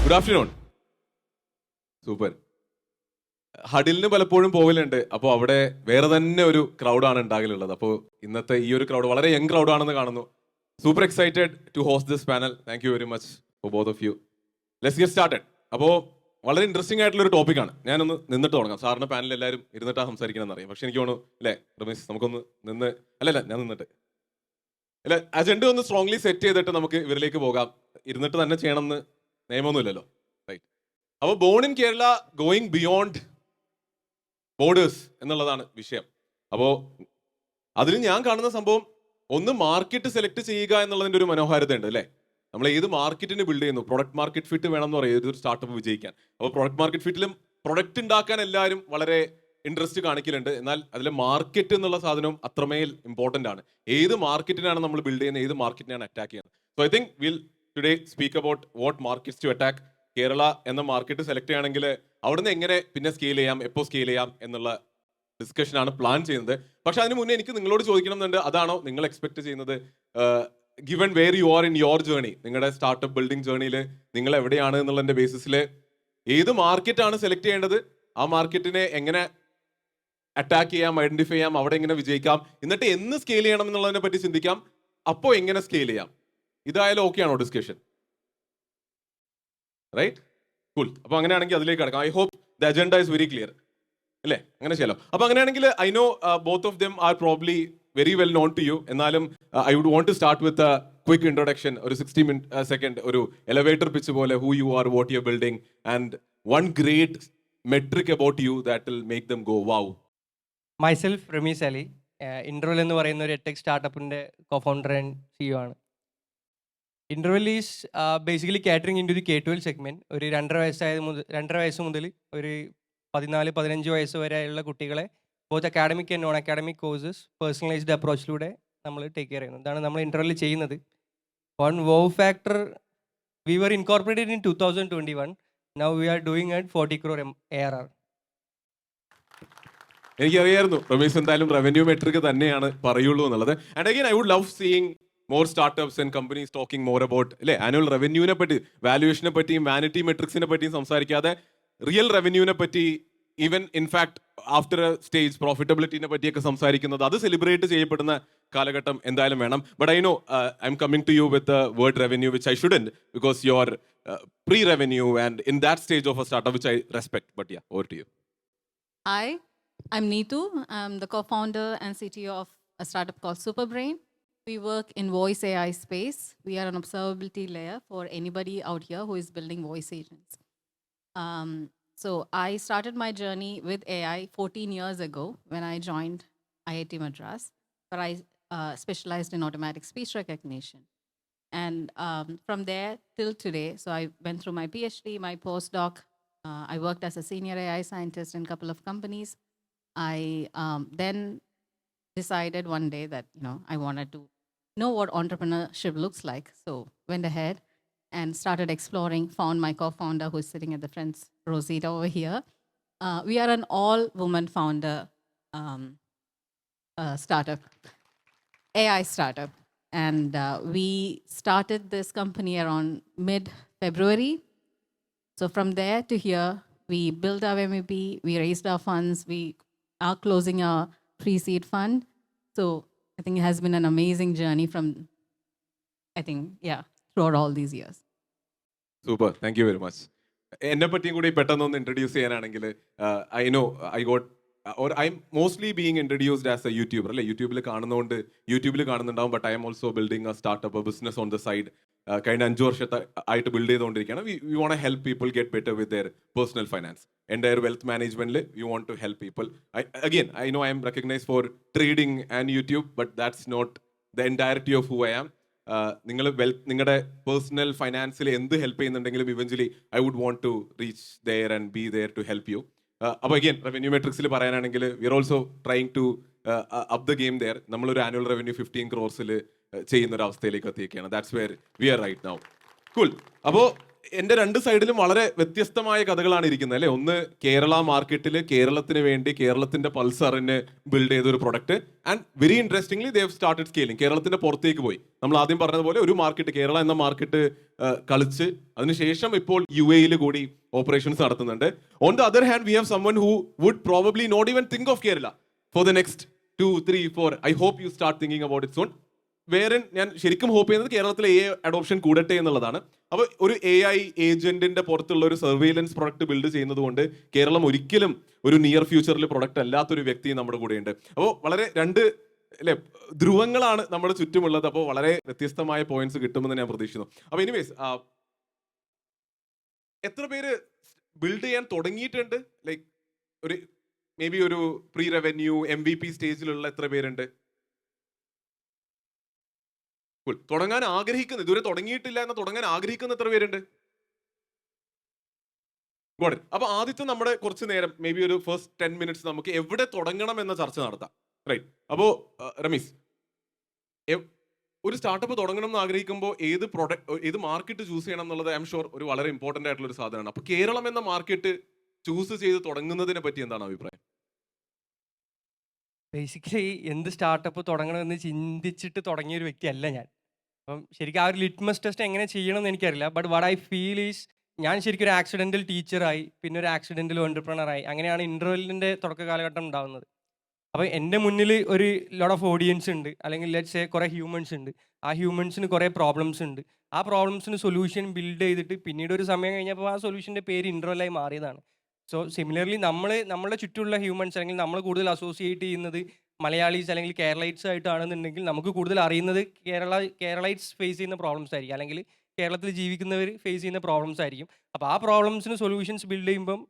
Good afternoon. Super. ഹഡിലിന് പലപ്പോഴും പോകലുണ്ട്. അപ്പോൾ അവിടെ വേറെ തന്നെ ഒരു ക്രൗഡാണ് ഉണ്ടാകലുള്ളത്. അപ്പോൾ ഇന്നത്തെ ഈ ഒരു ക്രൗഡ് വളരെ യങ് ക്രൗഡാണെന്ന് കാണുന്നു. Super excited to host this panel. Thank you very much for both of you. Let's get started. അപ്പോൾ വളരെ ഇൻട്രസ്റ്റിംഗ് ആയിട്ടുള്ള ഒരു ടോപ്പിക്കാണ്. ഞാനൊന്ന് നിന്നിട്ട് തുടങ്ങാം. സാറിന്റെ പാനൽ എല്ലാവരും ഇരുന്നിട്ടാണ് സംസാരിക്കണമെന്ന് അറിയാം. പക്ഷെ എനിക്ക് തോന്നുന്നു അല്ലേ റമേശ്, നമുക്കൊന്ന് നിന്ന് അല്ലല്ല ഞാൻ നിന്നിട്ട് അല്ല അജണ്ട ഒന്ന് സ്ട്രോങ്ലി സെറ്റ് ചെയ്തിട്ട് നമുക്ക് ഇവരിലേക്ക് പോകാം. ഇരുന്നിട്ട് തന്നെ ചെയ്യണമെന്ന് നിയമമൊന്നുമില്ലല്ലോ, റൈറ്റ്? അപ്പോൾ born in Kerala going beyond borders എന്നുള്ളതാണ് വിഷയം. അപ്പോൾ അതിൽ ഞാൻ കാണുന്ന സംഭവം ഒന്ന് മാർക്കറ്റ് സെലക്ട് ചെയ്യുക എന്നുള്ളതിന്റെ ഒരു മനോഹാരിത ഉണ്ട് അല്ലേ? നമ്മൾ ഏത് മാർക്കറ്റിന് ബിൽഡ് ചെയ്യുന്നു, പ്രൊഡക്റ്റ് മാർക്കറ്റ് ഫിറ്റ് വേണം എന്ന് പറയും ഏതൊരു സ്റ്റാർട്ടപ്പ് വിജയിക്കാൻ. അപ്പോൾ പ്രൊഡക്റ്റ് മാർക്കറ്റ് ഫിറ്റിലും പ്രൊഡക്റ്റ് ഉണ്ടാക്കാൻ എല്ലാവരും വളരെ ഇൻട്രസ്റ്റ് കാണിക്കലുണ്ട്. എന്നാൽ അതിലെ മാർക്കറ്റ് എന്നുള്ള സാധനം അത്രമേൽ ഇമ്പോർട്ടൻ്റ് ആണ്. ഏത് മാർക്കറ്റിനാണ് നമ്മൾ ബിൽഡ് ചെയ്യുന്നത്, ഏത് മാർക്കറ്റിനാണ് അറ്റാക്ക് ചെയ്യുന്നത്. So I think will today speak about what markets to attack. Kerala എന്ന മാർക്കറ്റ് സെലക്ട് ചെയ്യുകയാണെങ്കിൽ അവിടുന്ന് എങ്ങനെ പിന്നെ സ്കെയിൽ ചെയ്യാം, എപ്പോൾ സ്കെയിൽ ചെയ്യാം എന്നുള്ള ഡിസ്കഷനാണ് പ്ലാൻ ചെയ്യുന്നത്. പക്ഷെ അതിന് മുന്നേ എനിക്ക് നിങ്ങളോട് ചോദിക്കണം എന്നുണ്ട്, അതാണോ നിങ്ങൾ എക്സ്പെക്ട് ചെയ്യുന്നത്? Given where you are in your journey, നിങ്ങളുടെ സ്റ്റാർട്ടപ്പ് ബിൽഡിംഗ് ജേർണിയിൽ നിങ്ങൾ എവിടെയാണ് എന്നുള്ളതിന്റെ ബേസിസിൽ ഏത് മാർക്കറ്റാണ് സെലക്ട് ചെയ്യേണ്ടത്, ആ മാർക്കറ്റിനെ എങ്ങനെ അറ്റാക്ക് ചെയ്യാം, ഐഡന്റിഫൈ ചെയ്യാം, അവിടെ എങ്ങനെ വിജയിക്കാം, എന്നിട്ട് എന്ന് സ്കെയിൽ ചെയ്യണം എന്നുള്ളതിനെ പറ്റി ചിന്തിക്കാം. അപ്പോൾ എങ്ങനെ സ്കെയിൽ ചെയ്യാം, ഇതായാലും ഓക്കെ ആണോ ഡിസ്കഷൻ? Right, cool. അപ്പൊ അങ്ങനെയാണെങ്കിൽ അതിലേക്ക് കിടക്കാം. I hope the agenda is very clear അല്ലേ? അങ്ങനെ ചെയ്യാലോ. അപ്പൊ അങ്ങനെയാണെങ്കിൽ I know both of them are probably very well known to you. എന്നാലും I would want to start with a quick introduction, ഒരു 60 സെക്കൻഡ് ഒരു എലവേറ്റർ പിച്ച് പോലെ, who you are, what you are building, and one great metric about you that will make them go wow. Myself Rameez Ali, Introval എന്ന് പറയുന്ന ഒരു tech സ്റ്റാർട്ടപ്പിൻ്റെ co-founder and CEO ആണ്. Introval is basically catering into the K-12 segment. ഒരു 2.5 വയസ്സ് മുതൽ ഒരു 14-15 വയസ്സ് വരെയുള്ള കുട്ടികളെ both academic and non academic courses personalised അപ്രോച്ചിലൂടെ നമ്മൾ ടേക്ക് കെയർ ചെയ്യുന്നു. ഇതാണ് നമ്മൾ ഇൻട്രോവൽ ചെയ്യുന്നത്. One wow factor, we were incorporated in 2021. Now we are doing at 40 crore ARR. എനിക്കറിയായിരുന്നു റമീസ് എന്തായാലും റവന്യൂ മെട്രിക് തന്നെയാണ് പറയുള്ളൂ എന്നുള്ളത്. And again I would love seeing more startups and companies talking more about അല്ലെ ആനുവൽ റവന്യൂവിനെ പറ്റി, വാല്യുവേഷനെ പറ്റിയും വാനിറ്റി മെട്രിക്സിനെ പറ്റിയും സംസാരിക്കാതെ റിയൽ റവന്യൂവിനെ പറ്റി, even in fact after a stage പ്രോഫിറ്റബിലിറ്റിനെ പറ്റിയൊക്കെ സംസാരിക്കുന്നത്, അത് സെലിബ്രേറ്റ് ചെയ്യപ്പെടുന്ന കാലഘട്ടം എന്തായാലും വേണം. But I know I'm coming to you with word revenue which I shouldn't, because you are pre revenue and in that stage of a startup which I respect. But yeah, over to you. Hi, I'm Neetu. I'm the co-founder and CTO of a startup called Superbrain. We work in voice AI space. We are an observability layer for anybody out here who is building voice agents. So I started my journey with AI 14 years ago when I joined IIT Madras, where I specialized in automatic speech recognition. And from there till today, so I went through my PhD, my postdoc. I worked as a senior AI scientist in a couple of companies. I then decided one day that I wanted to know what entrepreneurship looks like. So went ahead and started exploring, found my co-founder who is sitting at the front, Rosita over here. We are an all-woman founder startup, AI startup. And we started this company around mid-February. So from there to here, we built our MVP, we raised our funds, we are closing our pre-seed fund. So I think it has been an amazing journey from, throughout all these years. Super, thank you very much. എന്നെ പറ്റിയും കൂടി പെട്ടെന്നൊന്ന് introduce ചെയ്യാനാണെങ്കിൽ I know I got or I'm mostly being introduced as a YouTuber അല്ലേ? യൂട്യൂബിൽ കാണുന്നുണ്ടാവും. But I'm also building a startup, business on the side. കഴിഞ്ഞ 5 വർഷത്തെ ആയിട്ട് ബിൽഡ് ചെയ്തുകൊണ്ടിരിക്കുകയാണ്. We want to help people get better with their personal finance. എൻ്റെ wealth മാനേജ്മെന്റിൽ we want to help people. I know I M recognise for trading and YouTube, but that's not the entirety of who I am. നിങ്ങൾ നിങ്ങളുടെ personal ഫൈനാൻസിൽ എന്ത് help ചെയ്യുന്നുണ്ടെങ്കിലും eventually I would want to reach there and be there to help you. അപ്പോൾ again revenue മെട്രിക്സിൽ പറയാനാണെങ്കിൽ we are also trying to up the game there. നമ്മളൊരു annual revenue 15 crores ചെയ്യുന്ന ഒരു അവസ്ഥയിലേക്ക് എത്തിയിരിക്കുകയാണ്. That's where we are right now. Cool. അപ്പോൾ എന്റെ രണ്ട് സൈഡിലും വളരെ വ്യത്യസ്തമായ കഥകളാണ് ഇരിക്കുന്നത് അല്ലെ. ഒന്ന് കേരള മാർക്കറ്റിൽ കേരളത്തിന് വേണ്ടി കേരളത്തിന്റെ പൾസറിന് ബിൽഡ് ചെയ്ത ഒരു product, and very interestingly they have started scaling. കേരളത്തിന്റെ പുറത്തേക്ക് പോയി. നമ്മൾ ആദ്യം പറഞ്ഞതുപോലെ ഒരു മാർക്കറ്റ്, കേരള എന്ന മാർക്കറ്റ് കളിച്ച് അതിനുശേഷം ഇപ്പോൾ UAE കൂടി ഓപ്പറേഷൻസ് നടത്തുന്നുണ്ട്. On the other hand we have someone who would probably not even think of Kerala for the next 2, 3, 4. I hope you start thinking about it soon. വേറെ ഞാൻ ശരിക്കും ഹോപ്പ് ചെയ്യുന്നത് കേരളത്തിലെ AI അഡോപ്ഷൻ കൂടട്ടെ എന്നുള്ളതാണ്. അപ്പോൾ ഒരു AI ഏജന്റിന്റെ പുറത്തുള്ള ഒരു സർവൈലൻസ് പ്രൊഡക്റ്റ് ബിൽഡ് ചെയ്യുന്നത് കൊണ്ട് കേരളം ഒരിക്കലും ഒരു നിയർ ഫ്യൂച്ചറിൽ പ്രൊഡക്റ്റ് അല്ലാത്തൊരു വ്യക്തി നമ്മുടെ കൂടെയുണ്ട്. അപ്പോൾ വളരെ രണ്ട് അല്ലെ ധ്രുവങ്ങളാണ് നമ്മുടെ ചുറ്റുമുള്ളത്. അപ്പോൾ വളരെ വ്യത്യസ്തമായ പോയിന്റ്സ് കിട്ടുമെന്ന് ഞാൻ പ്രതീക്ഷിക്കുന്നു. അപ്പോൾ എനിവേസ്, എത്ര പേര് ബിൽഡ് ചെയ്യാൻ തുടങ്ങിയിട്ടുണ്ട്? ലൈക്ക് ഒരു മേ ബി ഒരു പ്രീ റവന്യൂ MVP സ്റ്റേജിലുള്ള എത്ര പേരുണ്ട്? തുടങ്ങാൻ ആഗ്രഹിക്കുന്ന, ഇതുവരെ തുടങ്ങിയിട്ടില്ല എന്ന് തുടങ്ങാൻ ആഗ്രഹിക്കുന്ന എത്ര പേരുണ്ട്? അപ്പൊ ആദ്യത്തെ നമ്മുടെ കുറച്ച് നേരം മേ ബി ഒരു ഫസ്റ്റ് 10 minutes നമുക്ക് എവിടെ തുടങ്ങണം എന്ന ചർച്ച നടത്താം. റൈറ്റ്. അപ്പോ റമീസ്, ഒരു സ്റ്റാർട്ടപ്പ് തുടങ്ങണം എന്ന് ആഗ്രഹിക്കുമ്പോൾ ഏത് മാർക്കറ്റ് ചൂസ് ചെയ്യണം എന്നുള്ളത് ഐ എം ഷുവർ ഒരു വളരെ ഇമ്പോർട്ടന്റ് ആയിട്ടുള്ള ഒരു സാധനമാണ്. അപ്പൊ കേരളം എന്ന മാർക്കറ്റ് ചൂസ് ചെയ്ത് തുടങ്ങുന്നതിനെ പറ്റി എന്താണ് അഭിപ്രായം? ബേസിക്കലി എന്ത് സ്റ്റാർട്ടപ്പ് തുടങ്ങണമെന്ന് ചിന്തിച്ചിട്ട് തുടങ്ങിയ ഒരു വ്യക്തിയല്ല ഞാൻ. അപ്പം ശരിക്കും ആ ഒരു ലിറ്റ്മസ് ടെസ്റ്റ് എങ്ങനെ ചെയ്യണമെന്ന് എനിക്കറിയില്ല. But what I feel is, ഞാൻ ശരിക്കും ഒരു ആക്സിഡൻ്റൽ ടീച്ചറായി, പിന്നെ ഒരു ആക്സിഡൻ്റൽ എൻ്റർപ്രണറായി. അങ്ങനെയാണ് ഇൻ്റർവെല്ലിൻ്റെ തുടക്ക കാലഘട്ടം ഉണ്ടാകുന്നത്. അപ്പോൾ എൻ്റെ മുന്നിൽ ഒരു ലോട്ട് ഓഫ് ഓഡിയൻസ് ഉണ്ട്, അല്ലെങ്കിൽ ലെറ്റ്സ് കുറേ ഹ്യൂമൻസ് ഉണ്ട്. ആ ഹ്യൂമൻസിന് കുറേ പ്രോബ്ലംസ് ഉണ്ട്. ആ പ്രോബ്ലംസിന് സൊല്യൂഷൻ ബിൽഡ് ചെയ്തിട്ട് പിന്നീട് ഒരു സമയം കഴിഞ്ഞപ്പോൾ ആ സൊല്യൂഷൻ്റെ പേര് ഇൻ്റർവെല്ലായി മാറിയതാണ്. സോ സിമിലർലി നമ്മളുടെ ചുറ്റുമുള്ള ഹ്യൂമൻസ്, അല്ലെങ്കിൽ നമ്മൾ കൂടുതൽ അസോസിയേറ്റ് ചെയ്യുന്നത് മലയാളീസ് അല്ലെങ്കിൽ കേരളൈറ്റ്സ് ആയിട്ടാണെന്നുണ്ടെങ്കിൽ നമുക്ക് കൂടുതൽ അറിയുന്നത് കേരളൈറ്റ്സ് ഫേസ് ചെയ്യുന്ന പ്രോബ്ലംസ് ആയിരിക്കും, അല്ലെങ്കിൽ കേരളത്തിൽ ജീവിക്കുന്നവർ ഫേസ് ചെയ്യുന്ന പ്രോബ്ലംസ് ആയിരിക്കും. അപ്പോൾ ആ പ്രോബ്ലംസിന് സൊല്യൂഷൻസ് ബിൽഡ് ചെയ്യുമ്പം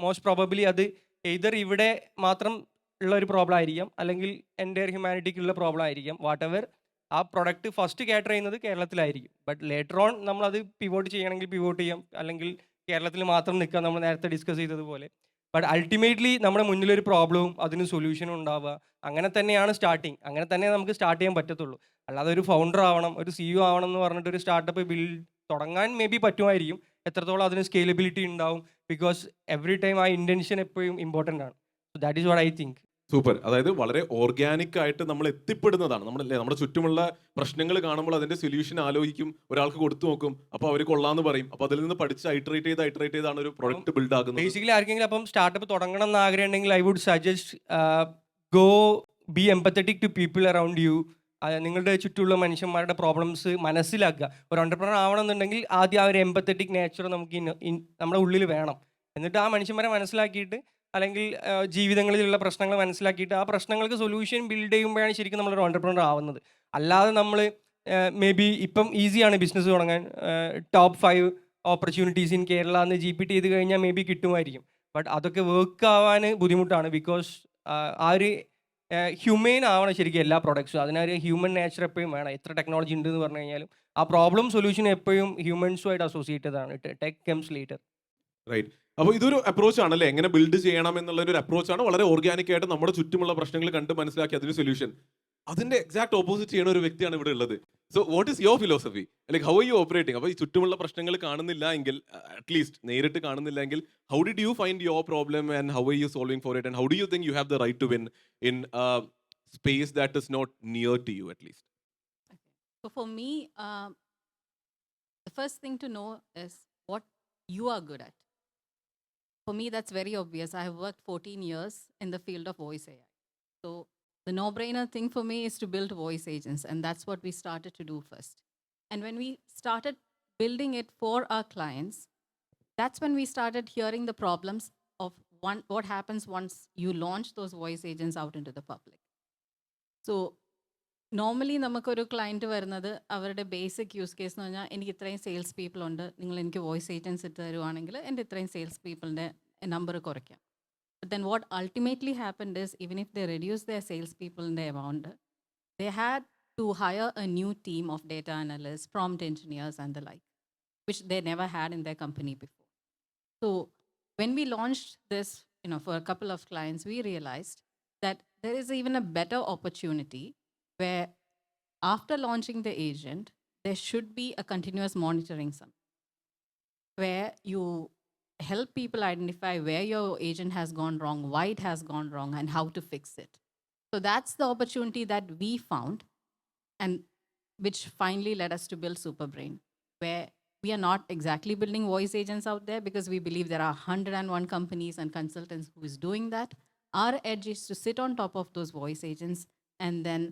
മോസ്റ്റ് പ്രോബബ്ലി അത് എയ്തർ ഇവിടെ മാത്രം ഉള്ള ഒരു പ്രോബ്ലം ആയിരിക്കാം, അല്ലെങ്കിൽ എൻ്റെ ഹ്യൂമാനിറ്റിക്കുള്ള പ്രോബ്ലം ആയിരിക്കാം. വാട്ട് എവർ, ആ പ്രൊഡക്റ്റ് ഫസ്റ്റ് കാറ്റർ ചെയ്യുന്നത് കേരളത്തിലായിരിക്കും. ബട്ട് ലേറ്റർ ഓൺ നമ്മളത് പിവോട്ട് ചെയ്യണമെങ്കിൽ പിവോട്ട് ചെയ്യാം, അല്ലെങ്കിൽ കേരളത്തിൽ മാത്രം നിൽക്കുക, നമ്മൾ നേരത്തെ ഡിസ്കസ് ചെയ്തതുപോലെ. ബട്ട് അൾട്ടിമേറ്റ്ലി നമ്മുടെ മുന്നിലൊരു പ്രോബ്ലവും അതിന് സൊല്യൂഷനും ഉണ്ടാവുക. അങ്ങനെ തന്നെയാണ് സ്റ്റാർട്ടിങ്. അങ്ങനെ തന്നെ നമുക്ക് സ്റ്റാർട്ട് ചെയ്യാൻ പറ്റത്തുള്ളൂ. അല്ലാതെ ഒരു ഫൗണ്ടർ ആവണം, ഒരു CEO ആവണം എന്ന് പറഞ്ഞിട്ട് ഒരു സ്റ്റാർട്ടപ്പ് തുടങ്ങാൻ മേ ബി പറ്റുമായിരിക്കും. എത്രത്തോളം അതിന് സ്കെയിലബിലിറ്റി ഉണ്ടാവും, ബിക്കോസ് എവറി ടൈം ആ ഇൻറ്റൻഷൻ എപ്പോഴും ഇമ്പോർട്ടൻ്റ് ആണ്. So that is what I think. Super. അതായത് വളരെ ഓർഗാനിക് ആയിട്ട് നമ്മൾ എത്തിപ്പെടുന്നതാണ്. നമ്മുടെ ചുറ്റുമുള്ള പ്രശ്നങ്ങൾ കാണുമ്പോൾ അതിന്റെ സൊല്യൂഷൻ ആലോചിക്കും, ഒരാൾക്ക് കൊടുത്തു നോക്കും, അപ്പോൾ അവർ കൊള്ളാന്ന് പറയും. അപ്പോൾ അതിൽ നിന്ന് പഠിച്ച് ഐറ്ററേറ്റ് ചെയ്താണ് ഒരു പ്രൊഡക്റ്റ് ബിൽഡ് ആകുന്നത്. ബേസിക്കലി ആർക്കെങ്കിലും അപ്പം സ്റ്റാർട്ടപ്പ് തുടങ്ങണം എന്ന് ആഗ്രഹം ഉണ്ടെങ്കിൽ I would suggest go be empathetic to people around you. നിങ്ങളുടെ ചുറ്റുമുള്ള മനുഷ്യന്മാരുടെ പ്രോബ്ലംസ് മനസ്സിലാക്കുക. ഒരു എൻ്റർപ്രണർ ആവണമെന്നുണ്ടെങ്കിൽ ആദ്യം ആ ഒരു എംപത്തറ്റിക് നേച്ചർ നമുക്ക് നമ്മുടെ ഉള്ളിൽ വേണം. എന്നിട്ട് ആ മനുഷ്യന്മാരെ മനസ്സിലാക്കിയിട്ട്, അല്ലെങ്കിൽ ജീവിതങ്ങളിലുള്ള പ്രശ്നങ്ങൾ മനസ്സിലാക്കിയിട്ട് ആ പ്രശ്നങ്ങൾക്ക് സൊല്യൂഷൻ ബിൽഡ് ചെയ്യുമ്പോഴാണ് ശരിക്കും നമ്മളൊരു എൻ്റർപ്രണർ ആവുന്നത്. അല്ലാതെ നമ്മൾ മേ ബി ഇപ്പം ഈസിയാണ് ബിസിനസ് തുടങ്ങാൻ, ടോപ്പ് 5 ഓപ്പർച്യൂണിറ്റീസ് ഇൻ കേരള എന്ന് GPT ചെയ്ത് കഴിഞ്ഞാൽ മേ ബി കിട്ടുമായിരിക്കും. ബട്ട് അതൊക്കെ വർക്ക് ആവാൻ ബുദ്ധിമുട്ടാണ്. ബിക്കോസ് ആ ഒരു ഹ്യൂമൻ ആവണം ശരിക്കും എല്ലാ പ്രോഡക്ട്സും. അതിനൊരു ഹ്യൂമൻ നേച്ചർ എപ്പോഴും വേണം. എത്ര ടെക്നോളജി ഉണ്ട് എന്ന് പറഞ്ഞു കഴിഞ്ഞാലും ആ പ്രോബ്ലം സൊല്യൂഷൻ എപ്പോഴും ഹ്യൂമൻസുമായിട്ട് അസോസിയേറ്റഡ് ആണ്. Tech comes later. റൈറ്റ്. അപ്പോൾ ഇതൊരു അപ്രോച്ച് ആണല്ലേ, എങ്ങനെ ബിൽഡ് ചെയ്യണം എന്നുള്ള ഒരു അപ്രോച്ചാണ്. വളരെ ഓർഗാനിക് ആയിട്ട് നമ്മുടെ ചുറ്റുമുള്ള പ്രശ്നങ്ങൾ കണ്ട് മനസ്സിലാക്കി അതിന് സൊല്യൂഷൻ. അതിന്റെ എക്സാക്ട് ഓപ്പോസിറ്റ് ചെയ്യുന്ന ഒരു വ്യക്തിയാണ് ഇവിടെ ഉള്ളത്. So what is your philosophy, like how are U operating? അപ്പോൾ ഈ ചുറ്റുമുള്ള പ്രശ്നങ്ങൾ കാണുന്നില്ല എങ്കിൽ, അറ്റ്ലീസ്റ്റ് നേരിട്ട് കാണുന്നില്ല എങ്കിൽ, how did you find your problem and how are you solving for it, and how do you think you have the right to win in space that is not near to you at least? So for me, the first thing to know is what you are good at. For me, that's very obvious. I have worked 14 years in the field of voice AI. So the no-brainer thing for me is to build voice agents, and that's what we started to do first. And when we started building it for our clients, that's when we started hearing the problems of what happens once you launch those voice agents out into the public. So normally നമുക്കൊരു client വരുന്നത് അവരുടെ basic use case എന്ന് പറഞ്ഞാൽ, എനിക്ക് ഇത്രയും sales people ഉണ്ട്, നിങ്ങൾ എനിക്ക് വോയിസ് ഏജൻസ് ഇട്ട് തരുവാണെങ്കിൽ എൻ്റെ ഇത്രയും സെയിൽസ് പീപ്പിളിൻ്റെ നമ്പർ കുറയ്ക്കാം. But then what ultimately happened is, even if they reduce their sales people in the amount, they had to hire a new team of data analysts, prompt engineers and the like, which they never had in their company before. So when we launched this, for a couple of clients, we realized that there is even a better opportunity where after launching the agent, there should be a continuous monitoring. where you help people identify where your agent has gone wrong, why it has gone wrong, and how to fix it. So that's the opportunity that we found, and which finally led us to build Superbrain, where we are not exactly building voice agents out there because we believe there are 101 companies and consultants who is doing that. Our edge is to sit on top of those voice agents and then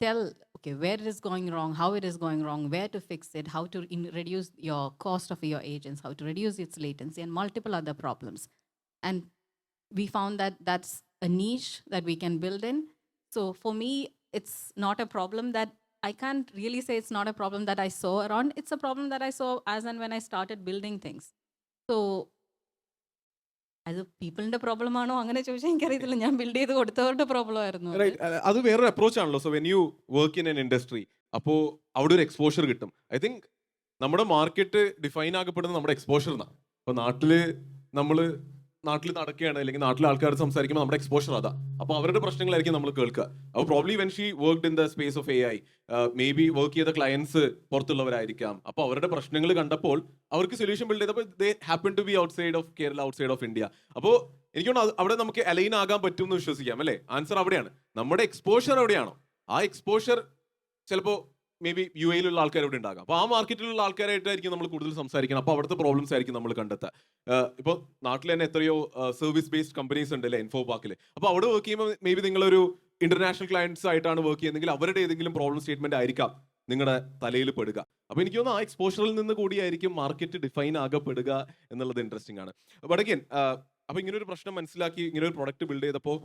tell, okay, where it is going wrong, how it is going wrong, where to fix it, how to reduce your cost of your agents, how to reduce its latency, and multiple other problems. And we found that that's a niche that we can build in. So for me, it's not a problem that I can't really say it's not a problem that I saw around. It's a problem that I saw as and when I started building things. So അത് പീപ്പിളിന്റെ problem ആണോ അങ്ങനെ ചോദിച്ചാൽ എനിക്കറിയത്തില്ല. ഞാൻ build ചെയ്ത് കൊടുത്തവരുടെ problem ആയിരുന്നു അത്. Right, അത് വേറൊരു അപ്രോച്ച് ആണല്ലോ. So when you work in N industry, അപ്പോൾ അവിടെ ഒരു എക്സ്പോഷർ കിട്ടും. ഐ തിങ്ക് നമ്മുടെ മാർക്കറ്റ് ഡിഫൈൻ ആക്കപ്പെടുന്നത് നമ്മുടെ എക്സ്പോഷർ എന്നാണ്. അപ്പോൾ നാട്ടിൽ നടക്കുകയാണ്, അല്ലെങ്കിൽ നാട്ടിലെ ആൾക്കാർ സംസാരിക്കുമ്പോൾ നമ്മുടെ എക്സ്പോഷർ അതാ. അപ്പോൾ അവരുടെ പ്രശ്നങ്ങളായിരിക്കും നമ്മൾ കേൾക്കുക. അപ്പോൾ probably when she worked in the space of AI, maybe work ചെയ്ത ക്ലയൻസ് പുറത്തുള്ളവരായിരിക്കാം. അപ്പോൾ അവരുടെ പ്രശ്നങ്ങൾ കണ്ടപ്പോൾ അവർക്ക് സൊല്യൂഷൻ ബിൽഡ് ചെയ്തപ്പോൾ they happen to be outside of Kerala, outside of India. അപ്പോൾ എനിക്ക് തോന്നുന്നു അവിടെ നമുക്ക് അലൈൻ ആകാൻ പറ്റും എന്ന് വിശ്വസിക്കാം, അല്ലേ? ആൻസർ അവിടെയാണ്. നമ്മുടെ എക്സ്പോഷർ എവിടെയാണോ ആ എക്സ്പോഷർ ചിലപ്പോൾ മേ ബി UAE-ലുള്ള ആൾക്കാർ ഇവിടെ ഉണ്ടാകാം. അപ്പോൾ ആ മാർക്കറ്റിലുള്ള ആൾക്കാരായിട്ടായിരിക്കും നമ്മൾ കൂടുതൽ സംസാരിക്കണം. അപ്പോൾ അവിടുത്തെ പ്രോബ്ലംസ് ആയിരിക്കും നമ്മൾ കണ്ടെത്തുക. ഇപ്പോൾ നാട്ടിൽ തന്നെ എത്രയോ സർവീസ് ബേസ്ഡ് കമ്പനീസ് ഉണ്ട്, അല്ലേ, ഇൻഫോ പാർക്കിൽ. അപ്പോൾ അവിടെ വർക്ക് ചെയ്യുമ്പോൾ മേ ബി നിങ്ങളൊരു ഇന്റർനാഷണൽ ക്ലയൻസ് ആയിട്ടാണ് വർക്ക് ചെയ്യുന്നതെങ്കിൽ അവരുടെ ഏതെങ്കിലും പ്രോബ്ലം സ്റ്റേറ്റ്മെന്റ് ആയിരിക്കാം നിങ്ങളുടെ തലയിൽ പെടുക. അപ്പോൾ എനിക്ക് തോന്നുന്നു ആ എക്സ്പോഷറിൽ നിന്ന് കൂടിയായിരിക്കും മാർക്കറ്റ് ഡിഫൈൻ ആകപ്പെടുക എന്നുള്ളത് ഇൻട്രസ്റ്റിംഗ് ആണ്. ബട്ട് അഗൈൻ, അപ്പോൾ ഇങ്ങനെ ഒരു പ്രശ്നം മനസ്സിലാക്കി ഇങ്ങനെ ഒരു പ്രൊഡക്റ്റ് ബിൽഡ് ചെയ്തപ്പോൾ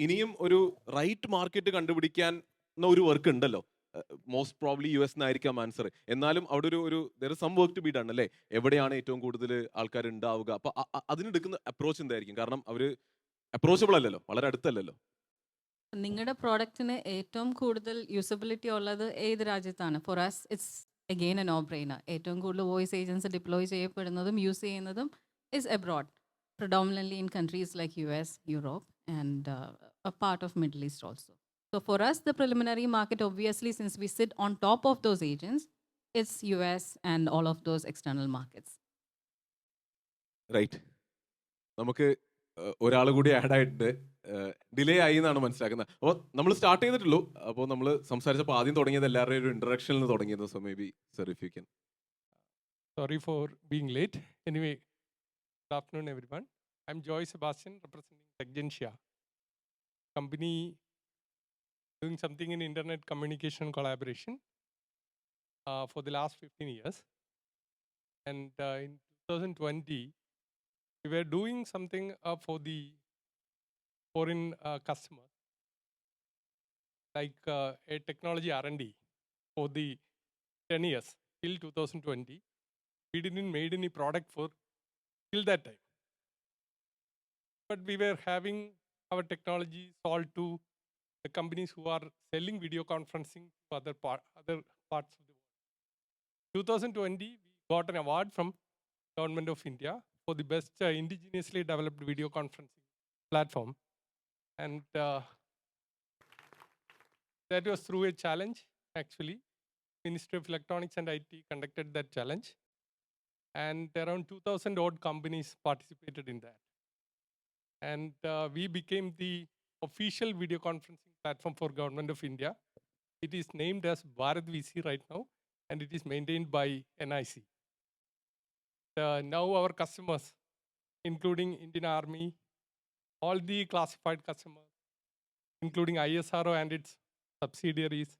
ഇനിയും ഒരു റൈറ്റ് മാർക്കറ്റ് കണ്ടുപിടിക്കാൻ ഒരു വർക്ക് ഉണ്ടല്ലോ. മോസ്റ്റ് പ്രോബ്ലി US എന്നായിരിക്കാം ആൻസർ. എന്നാലും അവിടെ ഒരു there is some work to be done, അല്ലേ? എവിടെയാണ് ഏറ്റവും കൂടുതൽ ആൾക്കാർ ഉണ്ടാവുക? അപ്പോൾ അതിനെടുക്കുന്ന അപ്രോച്ച് എന്തായിരിക്കും? കാരണം അവർ അപ്രോച്ചബിൾ അല്ലല്ലോ, വളരെ അടുത്തല്ലല്ലോ. നിങ്ങളുടെ പ്രോഡക്റ്റിന് ഏറ്റവും കൂടുതൽ യൂസബിലിറ്റി ഉള്ളത് ഏത് രാജ്യത്താണ്? For us it's again a no brainer. ഏറ്റവും കൂടുതൽ വോയിസ് ഏജൻസ് ഡിപ്ലോയ് ചെയ്യപ്പെടുന്നതും യൂസ് ചെയ്യുന്നതും is abroad, predominantly in countries like US, Europe, and a part of Middle East also. So for us, the preliminary market, obviously, since we sit on top of those agents, it's US and all of those external markets. Right, നമുക്ക് ഒരാൾ കൂടി add ആയിട്ട് delay ആയി എന്നാണ് മനസ്സിലാക്കുന്നത്. അപ്പോൾ നമ്മൾ start ചെയ്തിട്ടുള്ളൂ. അപ്പോൾ നമ്മൾ സംസാരിച്ചപ്പോൾ ആദ്യം തുടങ്ങിയത് എല്ലാവരുടെയും ഒരു ഇൻട്രഡക്ഷനിൽ നിന്ന് തുടങ്ങിയത്. So may be sir if you can. Sorry for being late. Anyway, good afternoon, everyone. I'm Joy Sebastian, representing Techgentia, company doing something in internet communication collaboration for the last 15 years. And in 2020, we were doing something for the foreign customers, like a technology R&D for the 10 years till 2020. We didn't made any product for till that time. But we were having our technology sold to the companies who are selling video conferencing to other parts of the world. 2020, we got an award from Government of India for the best indigenously developed video conferencing platform. And that was through a challenge, actually. Ministry of Electronics and IT conducted that challenge. And around 2,000 odd companies participated in that. And we became the official video conferencing platform for Government of India. It is named as Bharat VC right now, and it is maintained by NIC. Now our customers, including Indian Army, all the classified customers, including ISRO and its subsidiaries,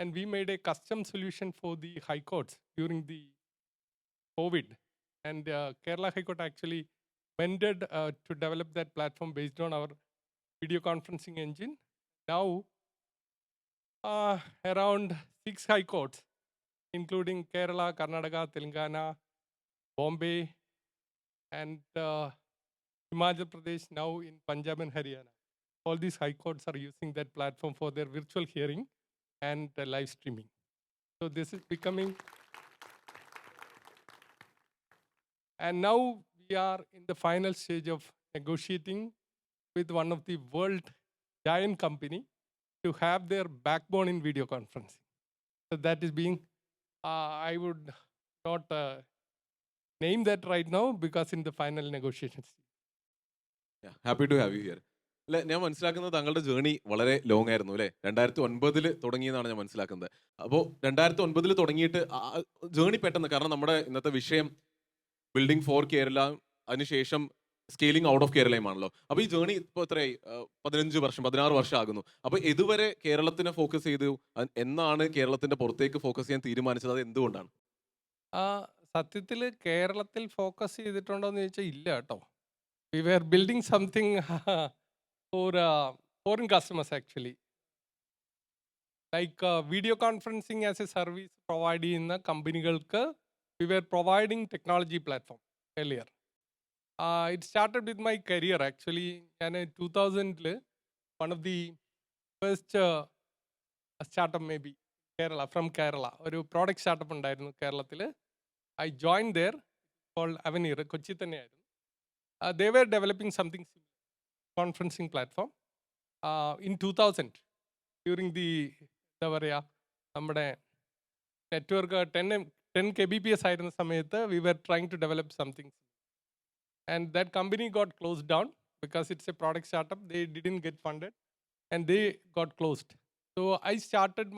and we made a custom solution for the high courts during the COVID. And Kerala High Court actually vended to develop that platform based on our video conferencing engine. Now, around 6 high courts, including Kerala, Karnataka, Telangana, Bombay, and Himachal Pradesh, now in Punjab and Haryana. All these high courts are using that platform for their virtual hearing and live streaming. So this is becoming... And now we are in the final stage of negotiating with one of the world giant company to have their backbone in video conferencing. So that is being, I would not name that right now because in the final negotiations. Happy to have you here. അല്ലെ, ഞാൻ മനസ്സിലാക്കുന്നത് താങ്കളുടെ journey വളരെ long ആയിരുന്നു അല്ലെ. 2009 തുടങ്ങിയെന്നാണ് ഞാൻ മനസ്സിലാക്കുന്നത്. അപ്പോൾ 2009 തുടങ്ങിയിട്ട് ജേണി പെട്ടെന്ന്, കാരണം നമ്മുടെ ഇന്നത്തെ വിഷയം ബിൽഡിംഗ് ഫോർ കേരള, അതിനുശേഷം സ്കെയിലിംഗ് ഔട്ട് ഓഫ് കേരളയുമാണല്ലോ. അപ്പോൾ ഈ ജേണി ഇപ്പോൾ എത്രയായി? 15 വർഷം 16 വർഷം ആകുന്നു. അപ്പോൾ ഇതുവരെ കേരളത്തിനെ ഫോക്കസ് ചെയ്തു, എന്നാണ് കേരളത്തിന്റെ പുറത്തേക്ക് ഫോക്കസ് ചെയ്യാൻ തീരുമാനിച്ചത്? അത് എന്തുകൊണ്ടാണ്? സത്യത്തിൽ കേരളത്തിൽ ഫോക്കസ് ചെയ്തിട്ടുണ്ടോ എന്ന് ചോദിച്ചാൽ ഇല്ല കേട്ടോ. We were building something for foreign customers actually. Like video conferencing as a service provide ചെയ്യുന്ന കമ്പനികൾക്ക് we were providing technology platform earlier. It started with my career actually. ഞാൻ 2000 one of the first startup maybe Kerala, from Kerala, ഒരു product startup ഉണ്ടായിരുന്നു കേരളത്തിൽ. I joined there called Avenir, Kochi തന്നെയായിരുന്നു. They were developing something similar, conferencing platform. In 2000, during the എന്താ പറയുക, നമ്മുടെ network 10 kbps ആയിരുന്ന സമയത്ത് we were trying to develop something. And that company got closed down because it's a product startup. They didn't get funded and they got closed. So I started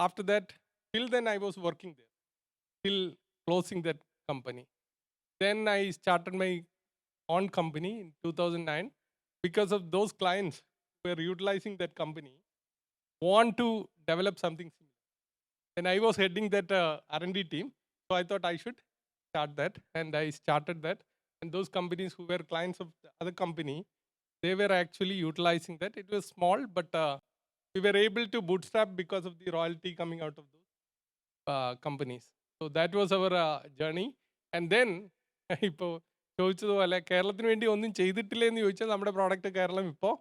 after that, till then I was working there, till closing that company. Then I started my own company in 2009 because of those clients who were utilizing that company want to develop something similar. Then I was heading that R&D team, so I thought I should start that, and I started that. And those companies who were clients of the other company, they were actually utilizing that. It was small, but we were able to bootstrap because of the royalty coming out of those companies. So that was our journey. And then ഇപ്പോൾ ചോദിച്ചതുപോലെ കേരളത്തിന് വേണ്ടി ഒന്നും ചെയ്തിട്ടില്ല എന്ന് ചോദിച്ചാൽ നമ്മുടെ product Keralam ഇപ്പോൾ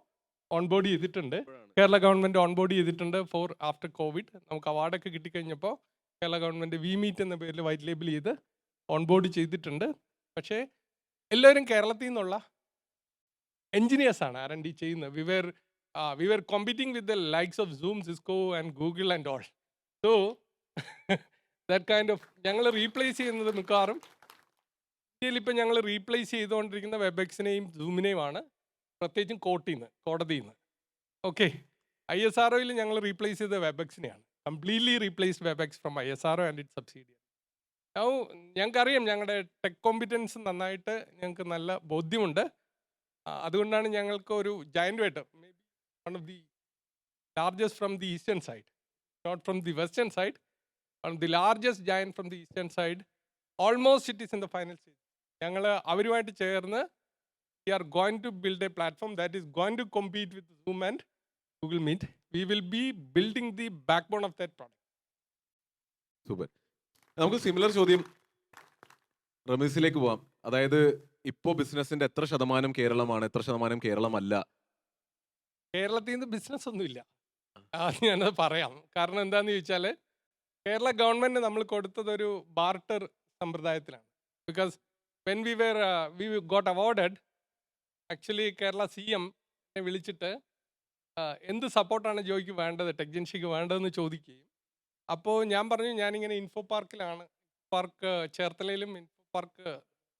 onboard ചെയ്തിട്ടുണ്ട്. കേരള ഗവൺമെൻറ് ഓൺബോർഡ് ചെയ്തിട്ടുണ്ട് ഫോർ ആഫ്റ്റർ കോവിഡ്. നമുക്ക് അവാർഡൊക്കെ കിട്ടിക്കഴിഞ്ഞപ്പോൾ കേരള ഗവൺമെൻറ് വി മീറ്റ് എന്ന പേരിൽ വൈറ്റ് ലേബിൾ ചെയ്ത് ഓൺബോർഡ് ചെയ്തിട്ടുണ്ട്. പക്ഷേ എല്ലാവരും കേരളത്തിൽ നിന്നുള്ള എൻജിനീയേഴ്സാണ് R&D ചെയ്യുന്നത്. We were competing with the likes of Zoom, Cisco and Google and all. So that kind of ഞങ്ങൾ റീപ്ലേസ് ചെയ്യുന്നത് മിക്കവാറും ഇന്ത്യയിൽ ഇപ്പം ഞങ്ങൾ റീപ്ലേസ് ചെയ്തുകൊണ്ടിരിക്കുന്ന വെബെക്സിനെയും സൂമിനെയുമാണ്, പ്രത്യേകിച്ചും കോടതിയിൽ നിന്ന്. ഓക്കെ, ISROയിൽ ഞങ്ങൾ റീപ്ലേസ് ചെയ്ത വെബെക്സിനെയാണ്. Completely replaced Webex from ISRO and it subsidiary. ഞങ്ങൾക്കറിയാം ഞങ്ങളുടെ ടെക് കോമ്പിറ്റൻസ് നന്നായിട്ട് ഞങ്ങൾക്ക് നല്ല ബോധ്യമുണ്ട്. അതുകൊണ്ടാണ് ഞങ്ങൾക്ക് ഒരു ജയൻറ്റുമായിട്ട് maybe one of the largest from the eastern side, not from the western side, one of the largest giant from the eastern side. Almost it is in the final stage. ഞങ്ങൾ അവരുമായിട്ട് ചേർന്ന് we are going to build a platform that is going to compete with Zoom and Google Meet. We will be building the backbone of that product. Super. നമുക്ക് similar ചോദ്യം റമീസിലേക്ക് പോവാം. അതായത് ഇപ്പോൾ ബിസിനസിന്റെ എത്ര ശതമാനം കേരളമാണ്, എത്ര ശതമാനം കേരളമല്ല? കേരളത്തിൽ നിന്ന് ബിസിനസ് ഒന്നുമില്ല, ഞാനത് പറയാം. കാരണം എന്താണെന്ന് ചോദിച്ചാൽ കേരള ഗവൺമെൻറ് നമ്മൾ കൊടുത്തതൊരു ബാർട്ടർ സമ്പ്രദായത്തിലാണ്. Because when we got awarded, actually Kerala CM വിളിച്ചിട്ട് എന്ത് സപ്പോർട്ടാണ് ജോയ്ക്ക് വേണ്ടത്, ടെക്ജൻഷിക്ക് വേണ്ടതെന്ന് ചോദിക്കുകയും, അപ്പോൾ ഞാൻ പറഞ്ഞു ഞാനിങ്ങനെ ഇൻഫോ പാർക്കിലാണ്, പാർക്ക് ചേർത്തലയിലും ഇൻഫോ പാർക്ക്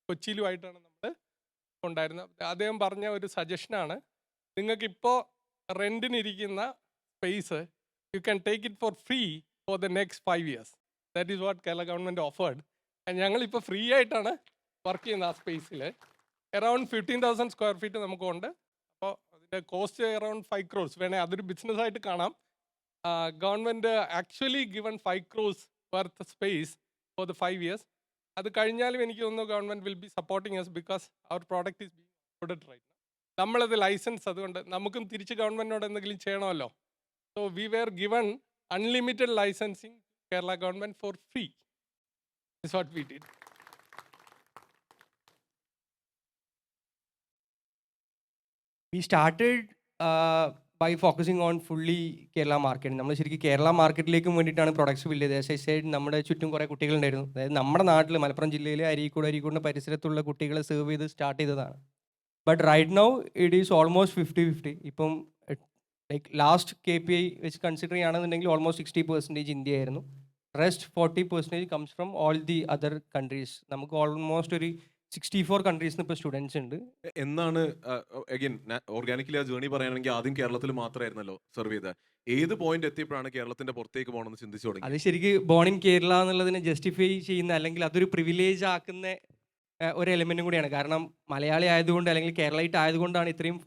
കൊച്ചിയിലുമായിട്ടാണ് നമ്മൾ ഉണ്ടായിരുന്നത്. അദ്ദേഹം പറഞ്ഞ ഒരു സജഷനാണ്, നിങ്ങൾക്കിപ്പോൾ റെൻറ്റിനിരിക്കുന്ന space you can take it for free for the next 5 years. That is what Kerala government offered. ഞങ്ങളിപ്പോൾ ഫ്രീ ആയിട്ടാണ് വർക്ക് ചെയ്യുന്നത് ആ സ്പേസിൽ. അറൗണ്ട് 15,000 സ്ക്വയർ ഫീറ്റ് നമുക്കുണ്ട്. അപ്പോൾ അതിൻ്റെ കോസ്റ്റ് അറൗണ്ട് 5 crores. വേണേൽ അതൊരു ബിസിനസ്സായിട്ട് കാണാം. Government actually given 5 crores worth space for the 5 years. അത് കഴിഞ്ഞാലും എനിക്ക് തോന്നുന്നു government will be supporting us because അവർ product is being ordered right now. നമ്മളത് ലൈസൻസ്, അതുകൊണ്ട് നമുക്കും തിരിച്ച് ഗവൺമെൻറ്റിനോട് എന്തെങ്കിലും ചെയ്യണമല്ലോ. So we were given unlimited licensing Kerala government for free. This what we did. We started by focusing on fully Kerala market. നമ്മൾ ശരിക്കും കേരള മാർക്കറ്റിലേക്കും വേണ്ടിയിട്ടാണ് പ്രൊഡക്ട്സ് ബിൽഡ് ചെയ്തത്. ആസ് ഐ സെഡ്, നമ്മുടെ ചുറ്റും കുറേ കുട്ടികളുണ്ടായിരുന്നു. അതായത് നമ്മുടെ നാട്ടിൽ മലപ്പുറം ജില്ലയിലെ അരീക്കോടിൻ്റെ പരിസരത്തുള്ള കുട്ടികളെ സെർവ് ചെയ്ത് സ്റ്റാർട്ട് ചെയ്തതാണ്. But right now it is almost 50-50. ഇപ്പം ലൈക്ക് ലാസ്റ്റ് KPI വെച്ച് കൺസിഡർ ചെയ്യുകയാണെന്നുണ്ടെങ്കിൽ ഓൾമോസ്റ്റ് 60% ഇന്ത്യ ആയിരുന്നു. Rest 40% comes from all the other countries. നമുക്ക് ഓൾമോസ്റ്റ് ഒരു 64 കൺട്രീസിന് ഇപ്പോൾ സ്റ്റുഡൻസ് ഉണ്ട്. എന്നാണ് അഗൈൻ ഓർഗാനിക്കലി ആ ജേർണി പറയുകയാണെങ്കിൽ ആദ്യം കേരളത്തിൽ മാത്രമായിരുന്നല്ലോ സെർവ് ചെയ്തത്. ഏത് പോയിന്റ് എത്തിയപ്പോഴാണ് കേരളത്തിന്റെ പുറത്തേക്ക് പോകണമെന്ന് ചിന്തിച്ചു തുടങ്ങി? അത് ശരിക്ക് ബോൺ ഇൻ കേരള എന്നുള്ളതിനെ ജസ്റ്റിഫൈ ചെയ്യുന്ന അല്ലെങ്കിൽ അതൊരു പ്രിവിലേജ് ആക്കുന്ന ഒരു എലിമെന്റും കൂടിയാണ്. കാരണം മലയാളി ആയതുകൊണ്ട് അല്ലെങ്കിൽ കേരളൈറ്റ് ആയതുകൊണ്ടാണ് ഇത്രയും